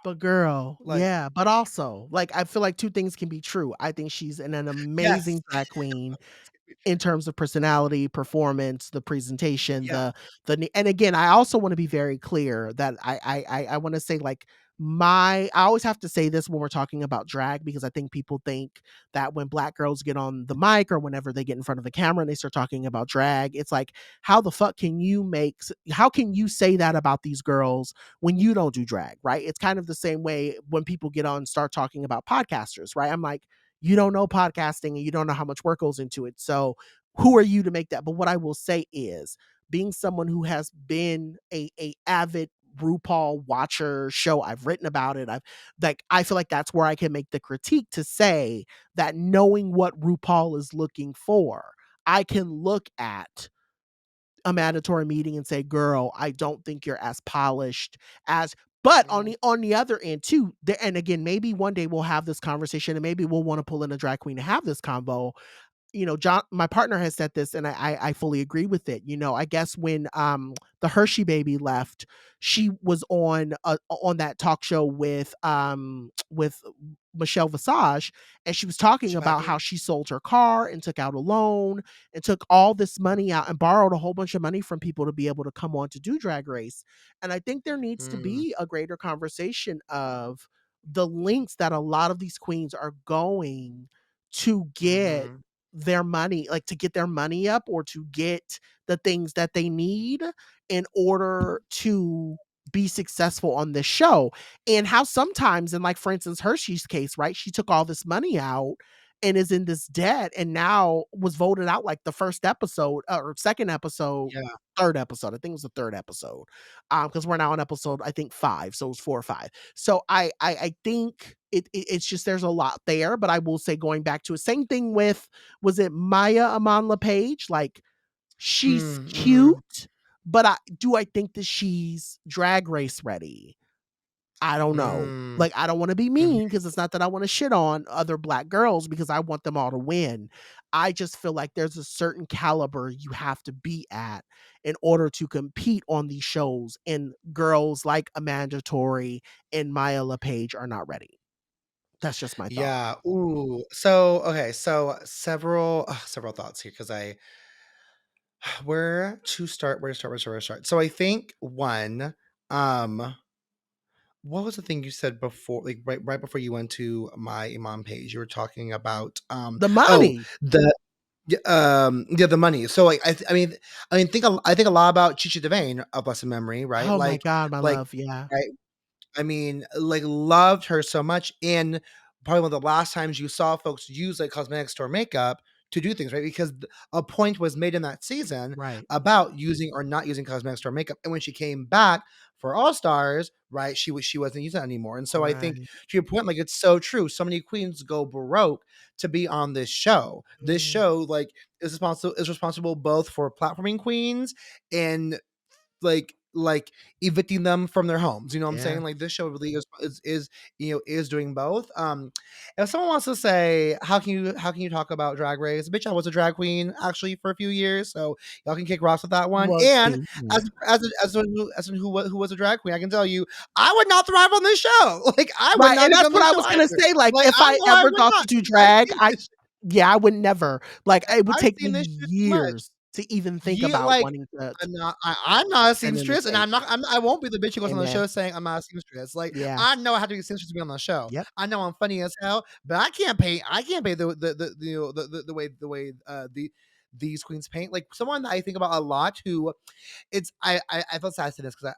[SPEAKER 1] But girl,
[SPEAKER 2] like,
[SPEAKER 1] yeah, but also, like, I feel like 2 things can be true. I think she's an
[SPEAKER 2] yes,
[SPEAKER 1] amazing drag queen in terms of personality, performance, the presentation,
[SPEAKER 2] yeah,
[SPEAKER 1] and again, I also wanna be very clear that I wanna say, like, I always have to say this when we're talking about drag because I think people think that when black girls get on the mic or whenever they get in front of the camera and they start talking about drag, it's like, how the fuck can you how can you say that about these girls when you don't do drag, right? It's kind of the same way when people get on and start talking about podcasters, right? I'm like, you don't know podcasting and you don't know how much work goes into it. So who are you to make that? But what I will say is being someone who has been a avid RuPaul watcher show, I've written about it. I feel like that's where I can make the critique to say that knowing what RuPaul is looking for, I can look at a mandatory meeting and say, "Girl, I don't think you're as polished as." But
[SPEAKER 2] mhm,
[SPEAKER 1] on the other end too, and again, maybe one day we'll have this conversation, and maybe we'll want to pull in a drag queen to have this convo. John, my partner has said this, and I fully agree with it. I guess when the Hershey baby left, she was on that talk show with Michelle Visage, and she was talking about how
[SPEAKER 2] Shebaggy.
[SPEAKER 1] she sold her car and took out a loan and took all this money out and borrowed a whole bunch of money from people to be able to come on to do Drag Race. And I think there needs to
[SPEAKER 2] Mm,
[SPEAKER 1] be a greater conversation of the links that a lot of these queens are going to get
[SPEAKER 2] mhm,
[SPEAKER 1] their money, like to get their money up or to get the things that they need in order to be successful on this show. And how sometimes, in like for instance, Hershey's case, right? She took all this money out and is in this debt and now was voted out like the first episode or second episode,
[SPEAKER 2] Yeah.
[SPEAKER 1] third episode. I think it was the third episode. Because we're now on episode, I think 5. So it's 4 or 5. So I think it's just there's a lot there, but I will say going back to it, same thing with was it Maya Aman LePage? Like she's
[SPEAKER 2] Mm, mhm,
[SPEAKER 1] cute, but I think that she's drag race ready? I don't know.
[SPEAKER 2] mm,
[SPEAKER 1] Like, I don't wanna be
[SPEAKER 2] mhm.
[SPEAKER 1] mean because it's not that I wanna shit on other Black girls because I want them all to win. I just feel like there's a certain caliber you have to be at in order to compete on these shows, and girls like Amanda Torrey and Maya LePage are not ready. That's just my thought.
[SPEAKER 2] Yeah, ooh, so, okay, so several thoughts here because I where to start? So I think one, um, what was the thing you said before, like, right before you went to my Imam page? You were talking about,
[SPEAKER 1] The
[SPEAKER 2] oh,
[SPEAKER 1] money.
[SPEAKER 2] the yeah, the money. So, like, I think a lot about Chichi Devane of blessed memory, right?
[SPEAKER 1] Oh my god, my
[SPEAKER 2] Like,
[SPEAKER 1] love, yeah.
[SPEAKER 2] right? I mean, like, loved her so much, and probably one of the last times you saw folks use, like, cosmetic store makeup to do things, right? Because a point was made in that season
[SPEAKER 1] Right,
[SPEAKER 2] about using or not using cosmetic store makeup, and when she came back for All Stars, right, she wasn't using it anymore, and so I think
[SPEAKER 1] right.
[SPEAKER 2] to your point, like, it's so true. So many queens go broke to be on this show. This
[SPEAKER 1] Mm,
[SPEAKER 2] show, like, is responsible both for platforming queens and evicting them from their homes, you know what I'm
[SPEAKER 1] yeah.
[SPEAKER 2] saying? Like, this show really is doing both. If someone wants to say, how can you talk about Drag Race? Bitch, I was a drag queen actually for a few years, so y'all can kick rocks with that one.
[SPEAKER 1] Well,
[SPEAKER 2] And
[SPEAKER 1] see, yeah.
[SPEAKER 2] as someone who was a drag queen, I can tell you, I would not thrive on this show. Like, I would
[SPEAKER 1] Right,
[SPEAKER 2] not
[SPEAKER 1] and
[SPEAKER 2] be
[SPEAKER 1] that's
[SPEAKER 2] on
[SPEAKER 1] what
[SPEAKER 2] this
[SPEAKER 1] I
[SPEAKER 2] show
[SPEAKER 1] was gonna
[SPEAKER 2] either.
[SPEAKER 1] say, like,
[SPEAKER 2] Like,
[SPEAKER 1] if
[SPEAKER 2] I
[SPEAKER 1] I
[SPEAKER 2] know I
[SPEAKER 1] ever
[SPEAKER 2] would
[SPEAKER 1] thought to
[SPEAKER 2] not,
[SPEAKER 1] do
[SPEAKER 2] 'cause I've
[SPEAKER 1] drag,
[SPEAKER 2] seen
[SPEAKER 1] I
[SPEAKER 2] this
[SPEAKER 1] yeah, I would never. Like, it would
[SPEAKER 2] I've
[SPEAKER 1] take me
[SPEAKER 2] seen this shit too much.
[SPEAKER 1] years to even think
[SPEAKER 2] Yeah,
[SPEAKER 1] about
[SPEAKER 2] like,
[SPEAKER 1] wanting to
[SPEAKER 2] I'm not a
[SPEAKER 1] stand in the
[SPEAKER 2] seamstress, and
[SPEAKER 1] stage.
[SPEAKER 2] I won't be the bitch who goes on the
[SPEAKER 1] Amen.
[SPEAKER 2] show saying I'm not a seamstress. Like,
[SPEAKER 1] Yeah.
[SPEAKER 2] I know I have to be a seamstress to be on the show.
[SPEAKER 1] Yep.
[SPEAKER 2] I know I'm funny as hell, but I can't pay you know, the way, these queens paint. Like, someone that I think about a lot who it's I felt sad to this because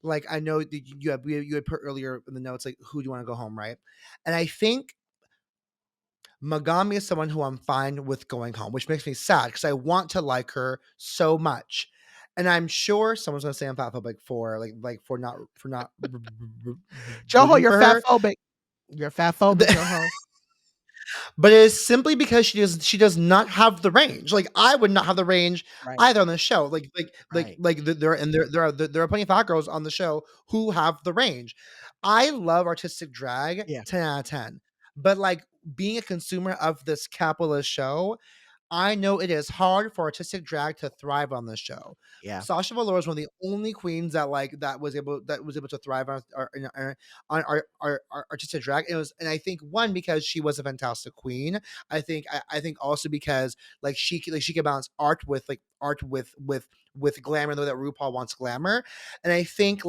[SPEAKER 2] like, I know that you had put earlier in the notes, like, who do you wanna go home, right? And I think Megami is someone who I'm fine with going home, which makes me sad because I want to like her so much. And I'm sure someone's gonna say I'm fatphobic for for not
[SPEAKER 1] Joho,
[SPEAKER 2] rooting
[SPEAKER 1] you're
[SPEAKER 2] for
[SPEAKER 1] fat
[SPEAKER 2] her.
[SPEAKER 1] phobic. You're fat phobic, Joho.
[SPEAKER 2] But it is simply because she does not have the range. Like, I would not have the range
[SPEAKER 1] Right,
[SPEAKER 2] either on the show.
[SPEAKER 1] right.
[SPEAKER 2] There are plenty of hot girls on the show who have the range. I love artistic drag,
[SPEAKER 1] Yeah,
[SPEAKER 2] 10 out of 10. But, like, being a consumer of this capitalist show, I know it is hard for artistic drag to thrive on this show.
[SPEAKER 1] yeah.
[SPEAKER 2] Sasha Velour is one of the only queens that, that was able to thrive on artistic drag. It was, and I think, one, because she was a fantastic queen. I think also because, like, she could balance art with glamour, the way that RuPaul wants glamour. And I think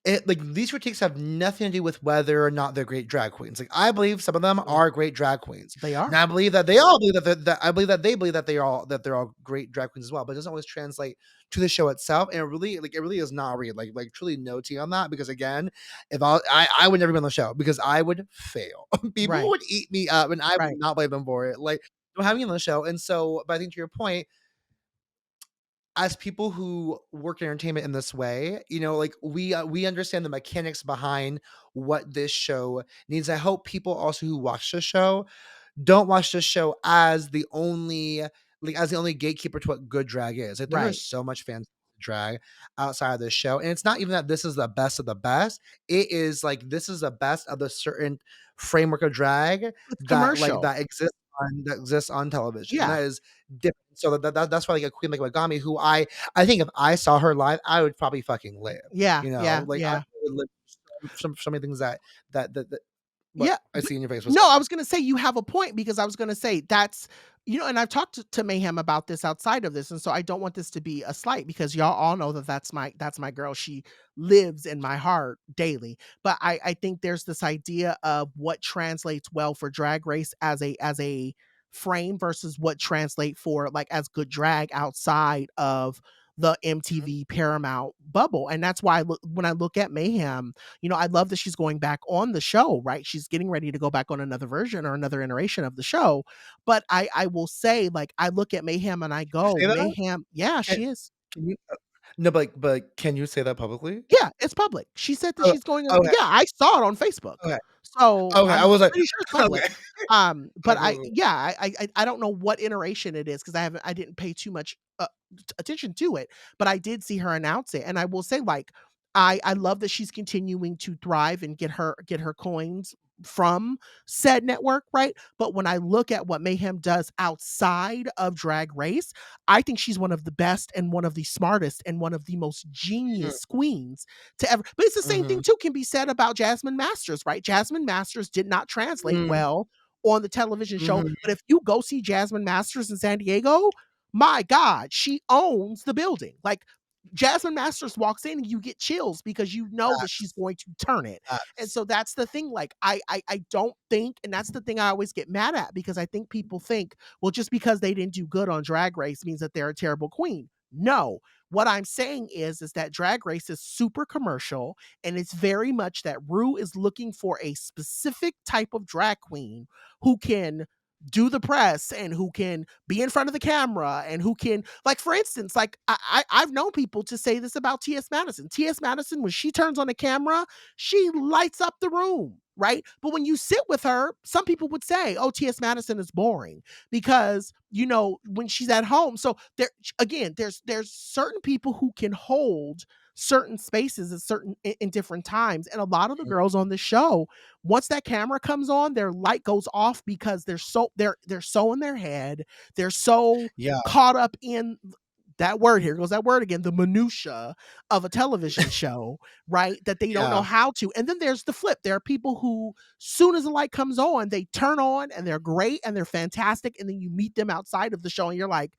[SPEAKER 2] it, like, these critiques have nothing to do with whether or not they're great drag queens. Like, I believe some of them
[SPEAKER 1] Mm,
[SPEAKER 2] are great drag queens,
[SPEAKER 1] they
[SPEAKER 2] and
[SPEAKER 1] are.
[SPEAKER 2] I believe that they all believe that I believe that they believe that they're all great drag queens as well. But it doesn't always translate to the show itself, and it really is not real. Truly no tea on that. Because, again, if I would never be on the show because I would fail. People
[SPEAKER 1] Right,
[SPEAKER 2] would eat me up, and I would
[SPEAKER 1] right.
[SPEAKER 2] not blame them for it. Like, don't have me on the show. And so, but I think, to your point, as people who work in entertainment in this way, like, we understand the mechanics behind what this show needs. I hope people also who watch the show don't watch this show as the only gatekeeper to what good drag is. Like, there is
[SPEAKER 1] Right.
[SPEAKER 2] so much fantastic drag outside of this show, and it's not even that this is the best of the best. It is like, this is the best of the certain framework of drag
[SPEAKER 1] It's commercial.
[SPEAKER 2] that exists on television, and
[SPEAKER 1] Yeah,
[SPEAKER 2] that is different. So that's why, like, a queen like Wagami, who I think if I saw her live, I would probably fucking live.
[SPEAKER 1] yeah, yeah,
[SPEAKER 2] Like, I
[SPEAKER 1] yeah.
[SPEAKER 2] would live so many things that what
[SPEAKER 1] Yeah,
[SPEAKER 2] I see in your face. What's
[SPEAKER 1] no,
[SPEAKER 2] up?
[SPEAKER 1] I was gonna say you have a point because I was gonna say that's and I've talked to Mayhem about this outside of this, and so I don't want this to be a slight because y'all all know that that's my girl. She lives in my heart daily. But I think there's this idea of what translates well for Drag Race as a frame versus what translate for like as good drag outside of the
[SPEAKER 2] Mhm.
[SPEAKER 1] MTV Paramount bubble. And that's why when I look at Mayhem, I love that she's going back on the show, right? She's getting ready to go back on another version or another iteration of the show. But I will say, like, I look at Mayhem and I
[SPEAKER 2] Did you
[SPEAKER 1] go,
[SPEAKER 2] say that?
[SPEAKER 1] Mayhem, yeah,
[SPEAKER 2] Can
[SPEAKER 1] she is.
[SPEAKER 2] can you no, but can you say that publicly?
[SPEAKER 1] Yeah, it's public. She said that
[SPEAKER 2] Oh,
[SPEAKER 1] she's going on,
[SPEAKER 2] okay,
[SPEAKER 1] yeah, I saw it on Facebook.
[SPEAKER 2] okay,
[SPEAKER 1] So,
[SPEAKER 2] okay, I
[SPEAKER 1] I'm
[SPEAKER 2] was like,
[SPEAKER 1] pretty sure it's public.
[SPEAKER 2] okay.
[SPEAKER 1] But
[SPEAKER 2] Alright, cool, cool.
[SPEAKER 1] yeah, I don't know what iteration it is because I didn't pay too much, attention to it, but I did see her announce it, and I will say, like, I love that she's continuing to thrive and get her coins from said network, right? But when I look at what Mayhem does outside of Drag Race, I think she's one of the best and one of the smartest and one of the most
[SPEAKER 2] Mm,
[SPEAKER 1] genius queens to ever. But it's the same thing
[SPEAKER 2] mhm,
[SPEAKER 1] too can be said about Jasmine Masters, right? Jasmine Masters did not translate
[SPEAKER 2] mm,
[SPEAKER 1] well on the television show,
[SPEAKER 2] mhm.
[SPEAKER 1] but if you go see Jasmine Masters in San Diego, my God, she owns the building. Like, Jasmine Masters walks in and you get chills because you know that she's
[SPEAKER 2] Facts,
[SPEAKER 1] going to turn it. And
[SPEAKER 2] facts.
[SPEAKER 1] so that's the thing. Like, I don't think, and that's the thing I always get mad at because I think people think, well, just because they didn't do good on Drag Race means that they're a terrible queen. No, what I'm saying is that Drag Race is super commercial, and it's very much that Rue is looking for a specific type of drag queen who can do the press and who can be in front of the camera and who can, like, for instance, like, I've known people to say this about TS Madison. TS Madison, when she turns on the camera, she lights up the room, right? But when you sit with her, some people would say, oh, TS Madison is boring because, when she's at home. So there, again, there's certain people who can hold certain spaces at certain in different times. And a lot of the
[SPEAKER 2] Mm,
[SPEAKER 1] girls on the show, once that camera comes on, their light goes off because they're so in their head, they're so
[SPEAKER 2] yeah,
[SPEAKER 1] caught up in that word, here goes that word again, the minutia of a television show, right? That they don't know
[SPEAKER 2] yeah.
[SPEAKER 1] how to. And then there's the flip. There are people who, soon as the light comes on, they turn on and they're great and they're fantastic. And then you meet them outside of the show and you're like,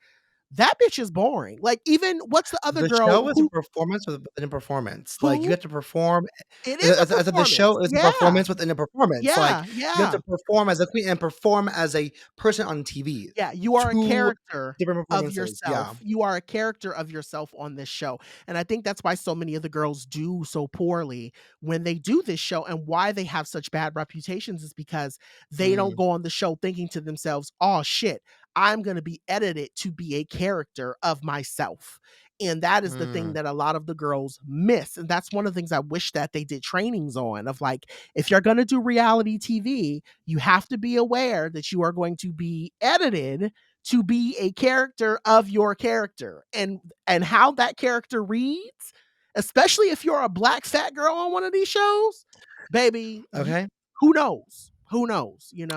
[SPEAKER 1] that bitch is boring. Like, even what's the other
[SPEAKER 2] The
[SPEAKER 1] girl
[SPEAKER 2] show is a
[SPEAKER 1] who
[SPEAKER 2] performance within a performance. Like, you
[SPEAKER 1] who
[SPEAKER 2] have to perform
[SPEAKER 1] it is a
[SPEAKER 2] as the
[SPEAKER 1] performance.
[SPEAKER 2] show is a
[SPEAKER 1] Yeah.
[SPEAKER 2] performance within a performance. Like,
[SPEAKER 1] Yeah.
[SPEAKER 2] you have
[SPEAKER 1] Yeah.
[SPEAKER 2] to perform as a queen and perform as a person on TV.
[SPEAKER 1] Yeah, you are a
[SPEAKER 2] 2
[SPEAKER 1] character
[SPEAKER 2] different
[SPEAKER 1] of
[SPEAKER 2] performances. Yeah.
[SPEAKER 1] yourself. You are a character of yourself on this show. And I think that's why so many of the girls do so poorly when they do this show, and why they have such bad reputations is because they don't
[SPEAKER 2] Mm,
[SPEAKER 1] go on the show thinking to themselves, "Oh shit, I'm going to be edited to be a character of myself." And that is the thing
[SPEAKER 2] mm.
[SPEAKER 1] that a lot of the girls miss. And that's one of the things I wish that they did trainings on, of like, if you're going to do reality TV, you have to be aware that you are going to be edited to be a character of your character, and how that character reads, especially if you're a black fat girl on one of these shows, baby,
[SPEAKER 2] Okay,
[SPEAKER 1] who knows.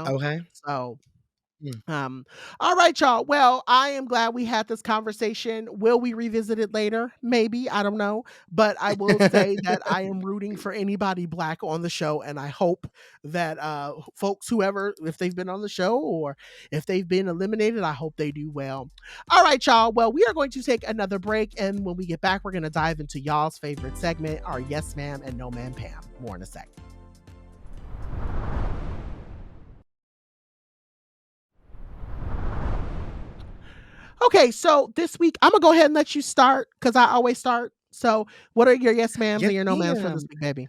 [SPEAKER 2] okay.
[SPEAKER 1] So,
[SPEAKER 2] Mm.
[SPEAKER 1] all right, y'all. Well, I am glad we had this conversation. Will we revisit it later? Maybe. I don't know. But I will say that I am rooting for anybody black on the show. And I hope that folks, whoever, if they've been on the show or if they've been eliminated, I hope they do well. All right, y'all. Well, we are going to take another break. And when we get back, we're going to dive into y'all's favorite segment, our Yes Ma'am and No Ma'am Pam. More in a second. Okay, so this week I'm gonna go ahead and let you start because I always start. So, what are your yes ma'ams
[SPEAKER 2] Yes,
[SPEAKER 1] and your no ma'ams for this
[SPEAKER 2] ma'am.
[SPEAKER 1] week, baby?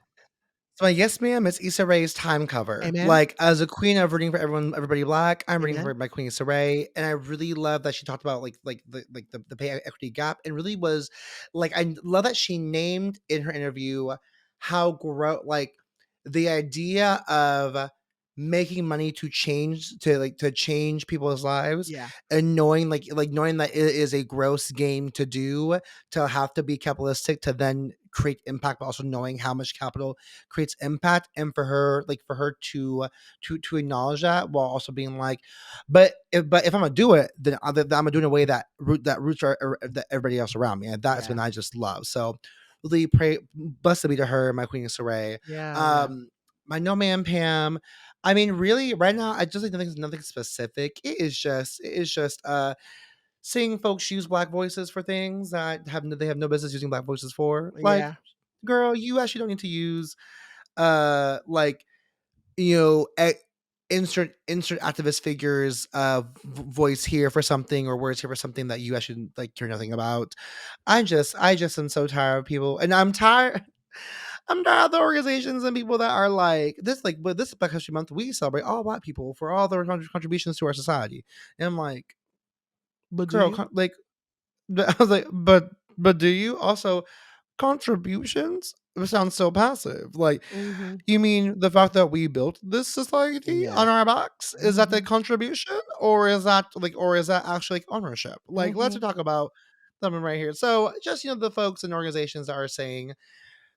[SPEAKER 2] So my yes, ma'am is Issa Rae's time cover.
[SPEAKER 1] Amen.
[SPEAKER 2] Like, as a queen of rooting for everybody black, I'm rooting
[SPEAKER 1] Amen.
[SPEAKER 2] for my queen Issa Rae, and I really love that she talked about the pay equity gap, and really was like, I love that she named in her interview how the idea of making money to change people's lives,
[SPEAKER 1] Yeah.
[SPEAKER 2] and knowing that it is a gross game to do, to have to be capitalistic to then create impact, but also knowing how much capital creates impact, and for her to acknowledge that, while also being like, but if I'm gonna do it, then I'm gonna do it in a way that roots that everybody else around me, and that's
[SPEAKER 1] Yeah.
[SPEAKER 2] when I just love. So really pray, blessed be to her, my queen Saray.
[SPEAKER 1] Yeah. Yeah.
[SPEAKER 2] um my no man Pam, I mean, really right now I just like nothing specific. It is just seeing folks use black voices for things that they have no business using black voices for. Like,
[SPEAKER 1] Yeah.
[SPEAKER 2] girl, you actually don't need to use uh like you know insert activist figures voice here for something or words here for something that you actually like care nothing about. I just am so tired of people, and I'm tired of the organizations and people that are like, but this is Black History Month. We celebrate all Black people for all their contributions to our society. And I'm like,
[SPEAKER 1] But do
[SPEAKER 2] girl,
[SPEAKER 1] you?
[SPEAKER 2] like, I was like, but do you also contributions? It sounds so passive. Like,
[SPEAKER 1] Mhm.
[SPEAKER 2] you mean the fact that we built this society
[SPEAKER 1] Yeah.
[SPEAKER 2] on our backs? Is that the
[SPEAKER 1] Mhm.
[SPEAKER 2] contribution, or is that actually like ownership? Like, let's
[SPEAKER 1] Mhm.
[SPEAKER 2] talk about something right here. So, just the folks and organizations that are saying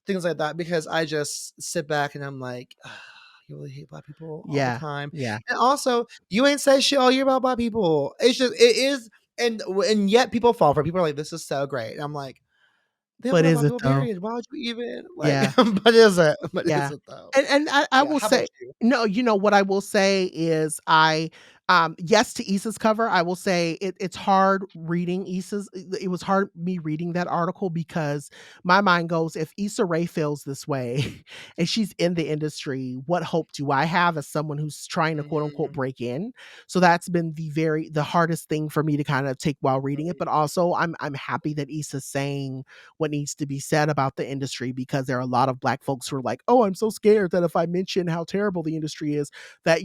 [SPEAKER 2] things like that, because I just sit back and I'm like, "Ah, you really hate Black people all the
[SPEAKER 1] Yeah.
[SPEAKER 2] time,
[SPEAKER 1] Yeah.
[SPEAKER 2] and also you ain't said shit all year about Black people. It's just it is, and yet people fall for it. People are like, this is so great. And I'm like, they don't
[SPEAKER 1] But
[SPEAKER 2] love
[SPEAKER 1] is
[SPEAKER 2] Black
[SPEAKER 1] it
[SPEAKER 2] people,
[SPEAKER 1] though?
[SPEAKER 2] period. Why would you even like?
[SPEAKER 1] Yeah.
[SPEAKER 2] But is it? But is
[SPEAKER 1] Yeah.
[SPEAKER 2] it though?
[SPEAKER 1] And I
[SPEAKER 2] Yeah.
[SPEAKER 1] will
[SPEAKER 2] How about
[SPEAKER 1] say
[SPEAKER 2] you?
[SPEAKER 1] no, what I will say is yes to Issa's cover. I will say it's hard reading Issa's it was hard me reading that article because my mind goes, if Issa Rae feels this way and she's in the industry, what hope do I have as someone who's trying to quote unquote
[SPEAKER 2] Mhm.
[SPEAKER 1] break in? So that's been the hardest thing for me to kind of take while reading it. But also I'm happy that Issa's saying what needs to be said about the industry because there are a lot of Black folks who are like, oh, I'm so scared that if I mention how terrible the industry is, that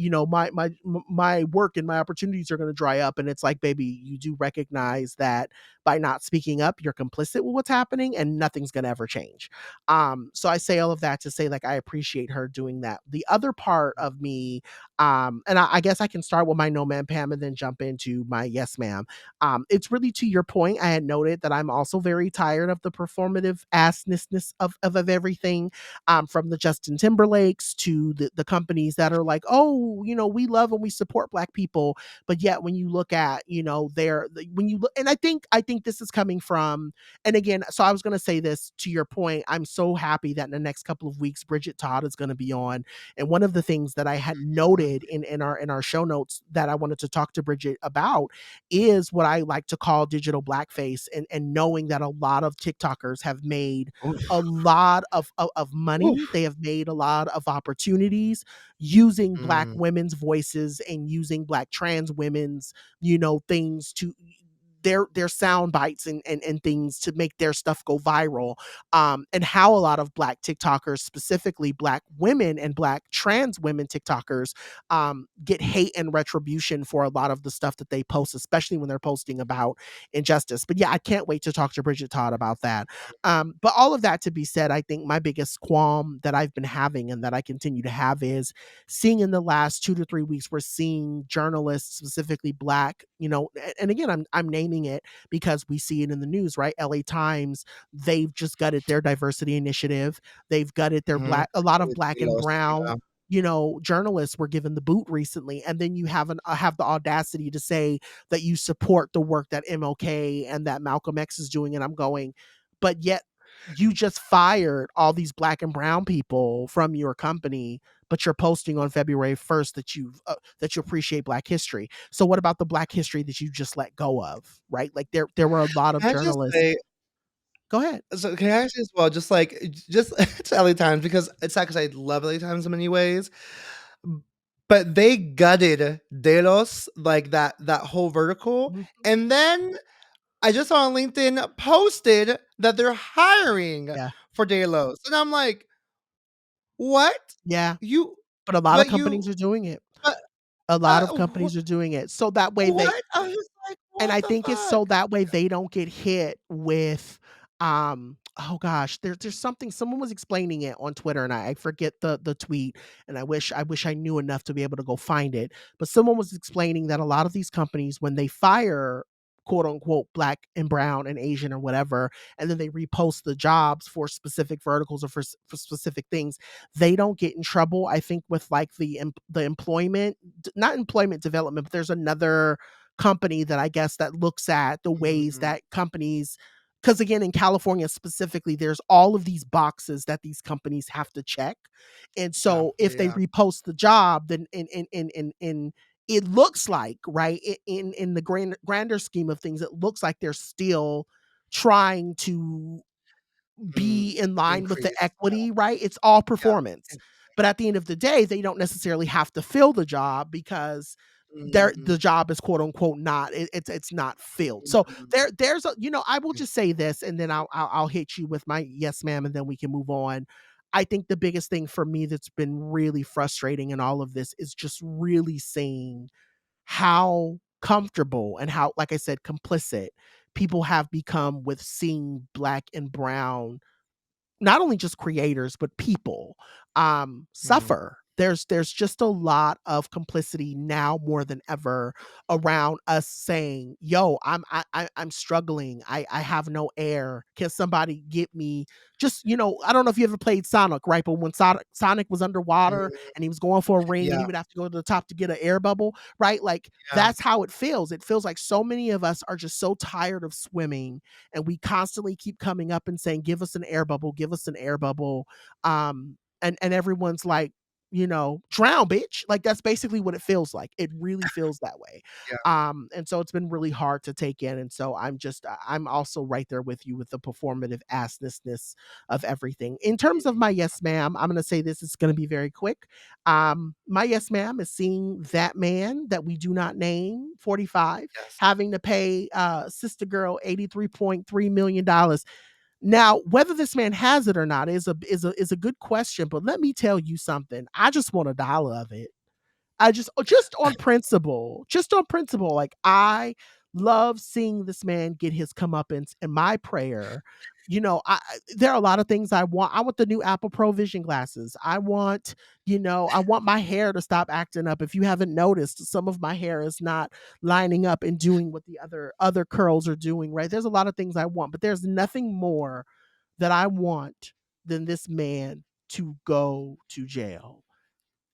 [SPEAKER 1] my work and my opportunities are going to dry up. And it's like, baby, you do recognize that by not speaking up, you're complicit with what's happening, and nothing's going to ever change. So I say all of that to say, like, I appreciate her doing that. The other part of me, and I guess I can start with my no man Pam and then jump into my yes ma'am. It's really to your point. I had noted that I'm also very tired of the performative assness of everything, from the Justin Timberlakes to the companies that are like, oh, we love and we support Black people, but yet when you look at, when you look, and I think this is coming from, and again, so I was going to say this to your point. I'm so happy that in the next couple of weeks, Bridget Todd is going to be on, and one of the things that I had
[SPEAKER 2] Mhm.
[SPEAKER 1] noted in our show notes that I wanted to talk to Bridget about is what I like to call digital blackface, and knowing that a lot of TikTokers have made a
[SPEAKER 2] Oof.
[SPEAKER 1] lot of money.
[SPEAKER 2] Oof.
[SPEAKER 1] They have made a lot of opportunities using Black
[SPEAKER 2] Mm.
[SPEAKER 1] women's voices and using Black trans women's, things to their sound bites and things to make their stuff go viral. And how a lot of Black TikTokers, specifically Black women and Black trans women TikTokers, get hate and retribution for a lot of the stuff that they post, especially when they're posting about injustice. But yeah, I can't wait to talk to Bridget Todd about that. But all of that to be said, I think my biggest qualm that I've been having and that I continue to have is seeing in the last 2 to 3 weeks, we're seeing journalists, specifically Black, and again, I'm naming it because we see it in the news, right? LA Times, they've just gutted their diversity initiative. They've gutted their
[SPEAKER 2] Mhm.
[SPEAKER 1] a lot of
[SPEAKER 2] With
[SPEAKER 1] Black and
[SPEAKER 2] Delos,
[SPEAKER 1] brown
[SPEAKER 2] yeah.
[SPEAKER 1] journalists were given the boot recently, and then you have the audacity to say that you support the work that MLK and that Malcolm X is doing, and I'm going, but yet you just fired all these Black and brown people from your company, but you're posting on February 1st that you appreciate Black history. So what about the Black history that you just let go of, right? Like there were a lot of
[SPEAKER 2] Can I just
[SPEAKER 1] journalists.
[SPEAKER 2] say,
[SPEAKER 1] Go ahead.
[SPEAKER 2] so can I ask you as well, just to LA Times, because it's not because I love LA Times in many ways, but they gutted Delos, like that whole vertical,
[SPEAKER 1] Mhm.
[SPEAKER 2] and then I just saw on LinkedIn posted that they're hiring
[SPEAKER 1] Yeah.
[SPEAKER 2] for Delos, and I'm like, "What?
[SPEAKER 1] Yeah.
[SPEAKER 2] You
[SPEAKER 1] But a lot of
[SPEAKER 2] but
[SPEAKER 1] companies
[SPEAKER 2] you
[SPEAKER 1] are doing it.
[SPEAKER 2] but,
[SPEAKER 1] A lot of
[SPEAKER 2] wha
[SPEAKER 1] companies are doing it. So that way they
[SPEAKER 2] what?" I was just like,
[SPEAKER 1] And
[SPEAKER 2] "What
[SPEAKER 1] I
[SPEAKER 2] the
[SPEAKER 1] think it's so
[SPEAKER 2] fuck?"
[SPEAKER 1] that way they don't get hit with, oh gosh, there's something someone was explaining it on Twitter, and I forget the tweet, and I wish I knew enough to be able to go find it. But someone was explaining that a lot of these companies, when they fire quote unquote Black and brown and Asian or whatever, and then they repost the jobs for specific verticals or for specific things, they don't get in trouble. I think with like the employment, not employment development, but there's another company that I guess that looks at the ways
[SPEAKER 2] Mhm.
[SPEAKER 1] that companies, because again in California specifically, there's all of these boxes that these companies have to check. And
[SPEAKER 2] Yeah,
[SPEAKER 1] so if they
[SPEAKER 2] yeah.
[SPEAKER 1] repost the job, then in it looks like, right, in the grander scheme of things, it looks like they're still trying to
[SPEAKER 2] Mm,
[SPEAKER 1] be in line with the
[SPEAKER 2] increase,
[SPEAKER 1] equity, right? It's all
[SPEAKER 2] yeah,
[SPEAKER 1] performance. but at the end of the day, they don't necessarily have to fill the job because the
[SPEAKER 2] Mhm,
[SPEAKER 1] job is quote unquote not it's not filled. So
[SPEAKER 2] mhm,
[SPEAKER 1] there's a I will
[SPEAKER 2] mm,
[SPEAKER 1] just say this, and then I'll hit you with my yes ma'am, and then we can move on. I think the biggest thing for me that's been really frustrating in all of this is just really seeing how comfortable and how, like I said, complicit people have become with seeing black and brown, not only just creators, but people,
[SPEAKER 2] mhm,
[SPEAKER 1] suffer. There's just a lot of complicity now more than ever around us saying, "Yo, I'm struggling. I have no air. Can somebody get me?" Just I don't know if you ever played Sonic, right? But when Sonic was underwater
[SPEAKER 2] mhm.
[SPEAKER 1] and he was going for a ring, and he
[SPEAKER 2] Yeah,
[SPEAKER 1] would have to go to the top to get an air bubble, right? Like
[SPEAKER 2] yeah,
[SPEAKER 1] that's how it feels. It feels like so many of us are just so tired of swimming, and we constantly keep coming up and saying, "Give us an air bubble, give us an air bubble," and everyone's like, "Drown, bitch!" Like that's basically what it feels like. It really feels that way,
[SPEAKER 2] yeah,
[SPEAKER 1] and so it's been really hard to take in. And so I'm also right there with you with the performative assness of everything. In terms of
[SPEAKER 2] mhm,
[SPEAKER 1] my yes, ma'am, I'm going to say this is going to be very quick. My yes, ma'am is seeing that man that we do not name, 45,
[SPEAKER 2] yes.
[SPEAKER 1] having to pay sister girl $83.3 million. Now, whether this man has it or not is a good question. But let me tell you something. I just want a dollar of it. I just on principle, like I love seeing this man get his comeuppance. And my prayer, there are a lot of things I want. I want the new Apple Pro Vision glasses. I want my hair to stop acting up. If you haven't noticed, some of my hair is not lining up and doing what the other curls are doing. Right? There's a lot of things I want, but there's nothing more that I want than this man to go to jail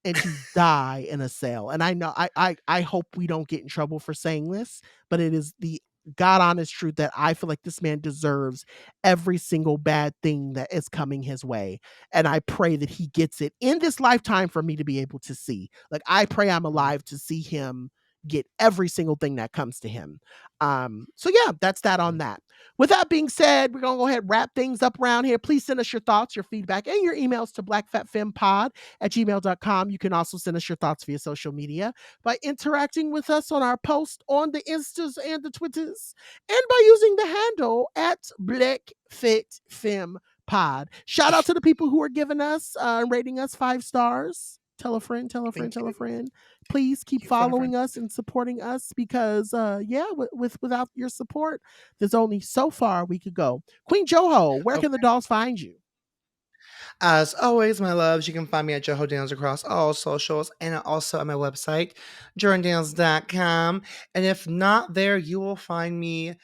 [SPEAKER 1] and to die in a cell. And I know I hope we don't get in trouble for saying this, but it is the God honest truth that I feel like this man deserves every single bad thing that is coming his way. And I pray that he gets it in this lifetime for me to be able to see. Like I pray I'm
[SPEAKER 2] Mhm,
[SPEAKER 1] alive to see him get every single thing that comes to him. So yeah, that's that on
[SPEAKER 2] mhm.
[SPEAKER 1] that. With that being said, we're gonna go ahead and wrap things up around here. Please send us your thoughts, your feedback, and your emails to blackfatfemmepod@gmail.com. You can also send us your thoughts via social media by interacting with us on our post on the Instas and the Twitters, and by using the handle at BlackFatFemmePod. Shout out to the people who are giving us rating us 5 stars. Tell a friend, tell a friend,
[SPEAKER 2] Thank
[SPEAKER 1] tell a
[SPEAKER 2] you.
[SPEAKER 1] friend. Please keep
[SPEAKER 2] Thank you for the friend.
[SPEAKER 1] following us and supporting us because yeah, without your support, there's only so far we could go. Queen Joho, where can the
[SPEAKER 2] Okay.
[SPEAKER 1] dolls find you?
[SPEAKER 2] As always, my loves, you can find me at Joho Daniels across all socials and also at my website, jordan.com. And if not there, you will find me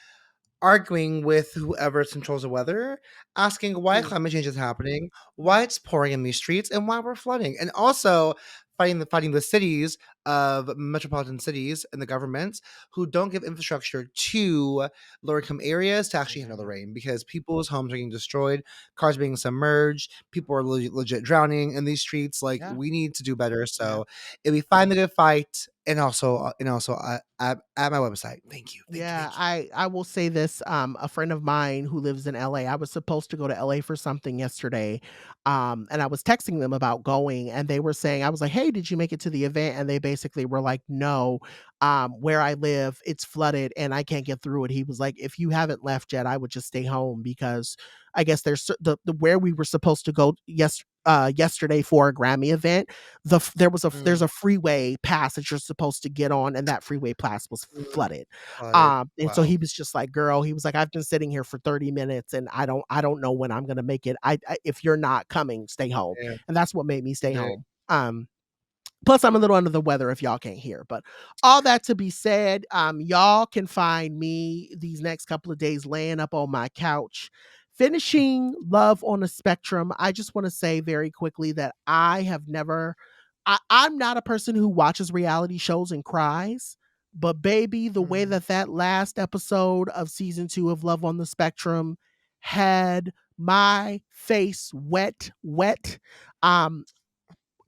[SPEAKER 2] arguing with whoever controls the weather, asking why
[SPEAKER 1] Mm,
[SPEAKER 2] climate change is happening,
[SPEAKER 1] mm.
[SPEAKER 2] why it's pouring in these streets, and why we're flooding, and also fighting the cities of metropolitan cities and the governments who don't give infrastructure to lower income areas to actually handle the
[SPEAKER 1] Yeah.
[SPEAKER 2] rain because people's homes are getting destroyed, cars being submerged, people are legit drowning in these streets. Like
[SPEAKER 1] Yeah.
[SPEAKER 2] we need to do better.
[SPEAKER 1] Yeah.
[SPEAKER 2] So if we find the good fight, and also at my website. Thank you, thank you,
[SPEAKER 1] Yeah,
[SPEAKER 2] thank you.
[SPEAKER 1] I will say this, a friend of mine who lives in LA, I was supposed to go to LA for something yesterday, and I was texting them about going, and they were saying I was like, "Hey, did you make it to the event?" And they basically were like, "No, where I live, it's flooded and I can't get through it." He was like, "If you haven't left yet, I would just stay home because I guess the where we were supposed to go yesterday for a Grammy event, there's
[SPEAKER 2] Mm,
[SPEAKER 1] a freeway pass that you're supposed to get on, and that freeway pass was
[SPEAKER 2] mm,
[SPEAKER 1] flooded."
[SPEAKER 2] got it.
[SPEAKER 1] And so
[SPEAKER 2] Wow.
[SPEAKER 1] he was just like, "Girl," he was like, "I've been sitting here for 30 minutes and I don't know when I'm gonna make it. If you're not coming, stay home."
[SPEAKER 2] Yeah,
[SPEAKER 1] And that's what made me stay
[SPEAKER 2] yeah.
[SPEAKER 1] home. Plus I'm a little under the weather if y'all can't hear. But all that to be said, y'all can find me these next couple of days laying up on my couch, finishing Love on a Spectrum. I just want to say very quickly that I'm not a person who watches reality shows and cries, but baby, the way
[SPEAKER 2] Mhm,
[SPEAKER 1] that last episode of season 2 of Love on the Spectrum had my face wet, wet. Um,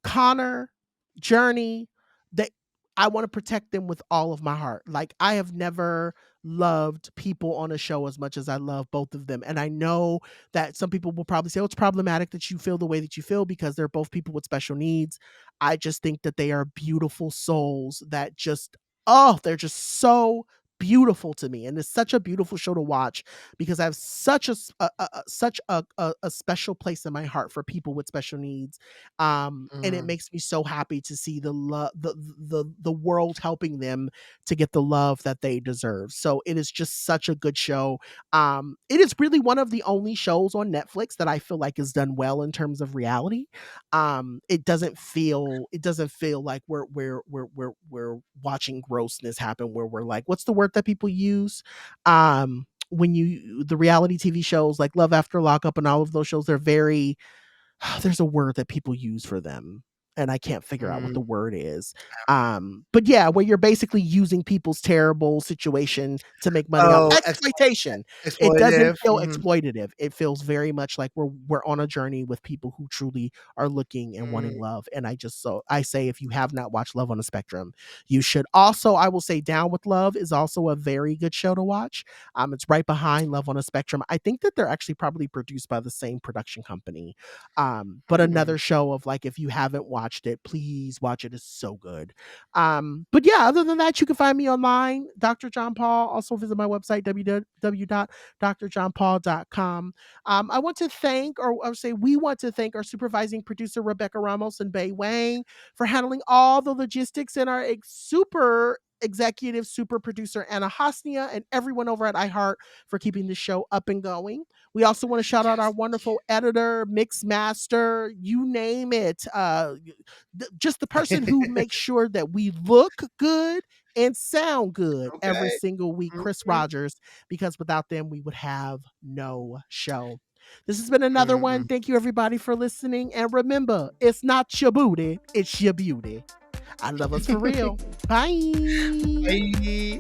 [SPEAKER 1] Connor, Journey, they I want to protect them with all of my heart. Like I have never loved people on a show as much as I love both of them. And I know that some people will probably say, oh, it's problematic that you feel the way that you feel because they're both people with special needs. I just think that they are beautiful souls that just, oh, they're just so beautiful to me. And it's such a beautiful show to watch because I have such such a special place in my heart for people with special needs. And it
[SPEAKER 2] Mm.
[SPEAKER 1] makes me so happy to see the love, the world helping them to get the love that they deserve. So it is just such a good show. It is really one of the only shows on Netflix that I feel like is done well in terms of reality. It doesn't feel like we're watching grossness happen where we're like, what's the word that people use? When you the reality TV shows like Love After Lockup and all of those shows, they're very there's a word that people use for them and I can't figure out what
[SPEAKER 2] Mm.
[SPEAKER 1] the word is. But yeah, where you're basically using people's terrible situation to make money off
[SPEAKER 2] Oh,
[SPEAKER 1] exploitation. It doesn't
[SPEAKER 2] exploitative.
[SPEAKER 1] feel
[SPEAKER 2] Mhm.
[SPEAKER 1] exploitative. It feels very much like we're on a journey with people who truly are looking and wanting
[SPEAKER 2] Mm.
[SPEAKER 1] love. And I say if you have not watched Love on the Spectrum, you should. Also, I will say Down with Love is also a very good show to watch. It's right behind Love on a Spectrum. I think that they're actually probably produced by the same production company. But
[SPEAKER 2] Mm.
[SPEAKER 1] another show of like, if you haven't watched it, please watch it. It's so good. But yeah, other than that, you can find me online, Dr. John Paul. Also visit my website, www.drjohnpaul.com. I want to thank, or I would say we want to thank our supervising producer, Rebecca Ramos and Bay Wang, for handling all the logistics, and our super executive super producer Anna Hosnia and everyone over at iHeart for keeping the show up and going. We also want to shout out our
[SPEAKER 2] Yes.
[SPEAKER 1] wonderful editor, mix master, you name it. Just the person who makes sure that we look good and sound good every
[SPEAKER 2] Okay.
[SPEAKER 1] single week, Chris
[SPEAKER 2] Mhm.
[SPEAKER 1] Rogers, because without them, we would have no show. This has been another one.
[SPEAKER 2] Mm.
[SPEAKER 1] Thank you, everybody, for listening. And remember, it's not your booty, it's your beauty. I love us for real. Bye.
[SPEAKER 2] Bye.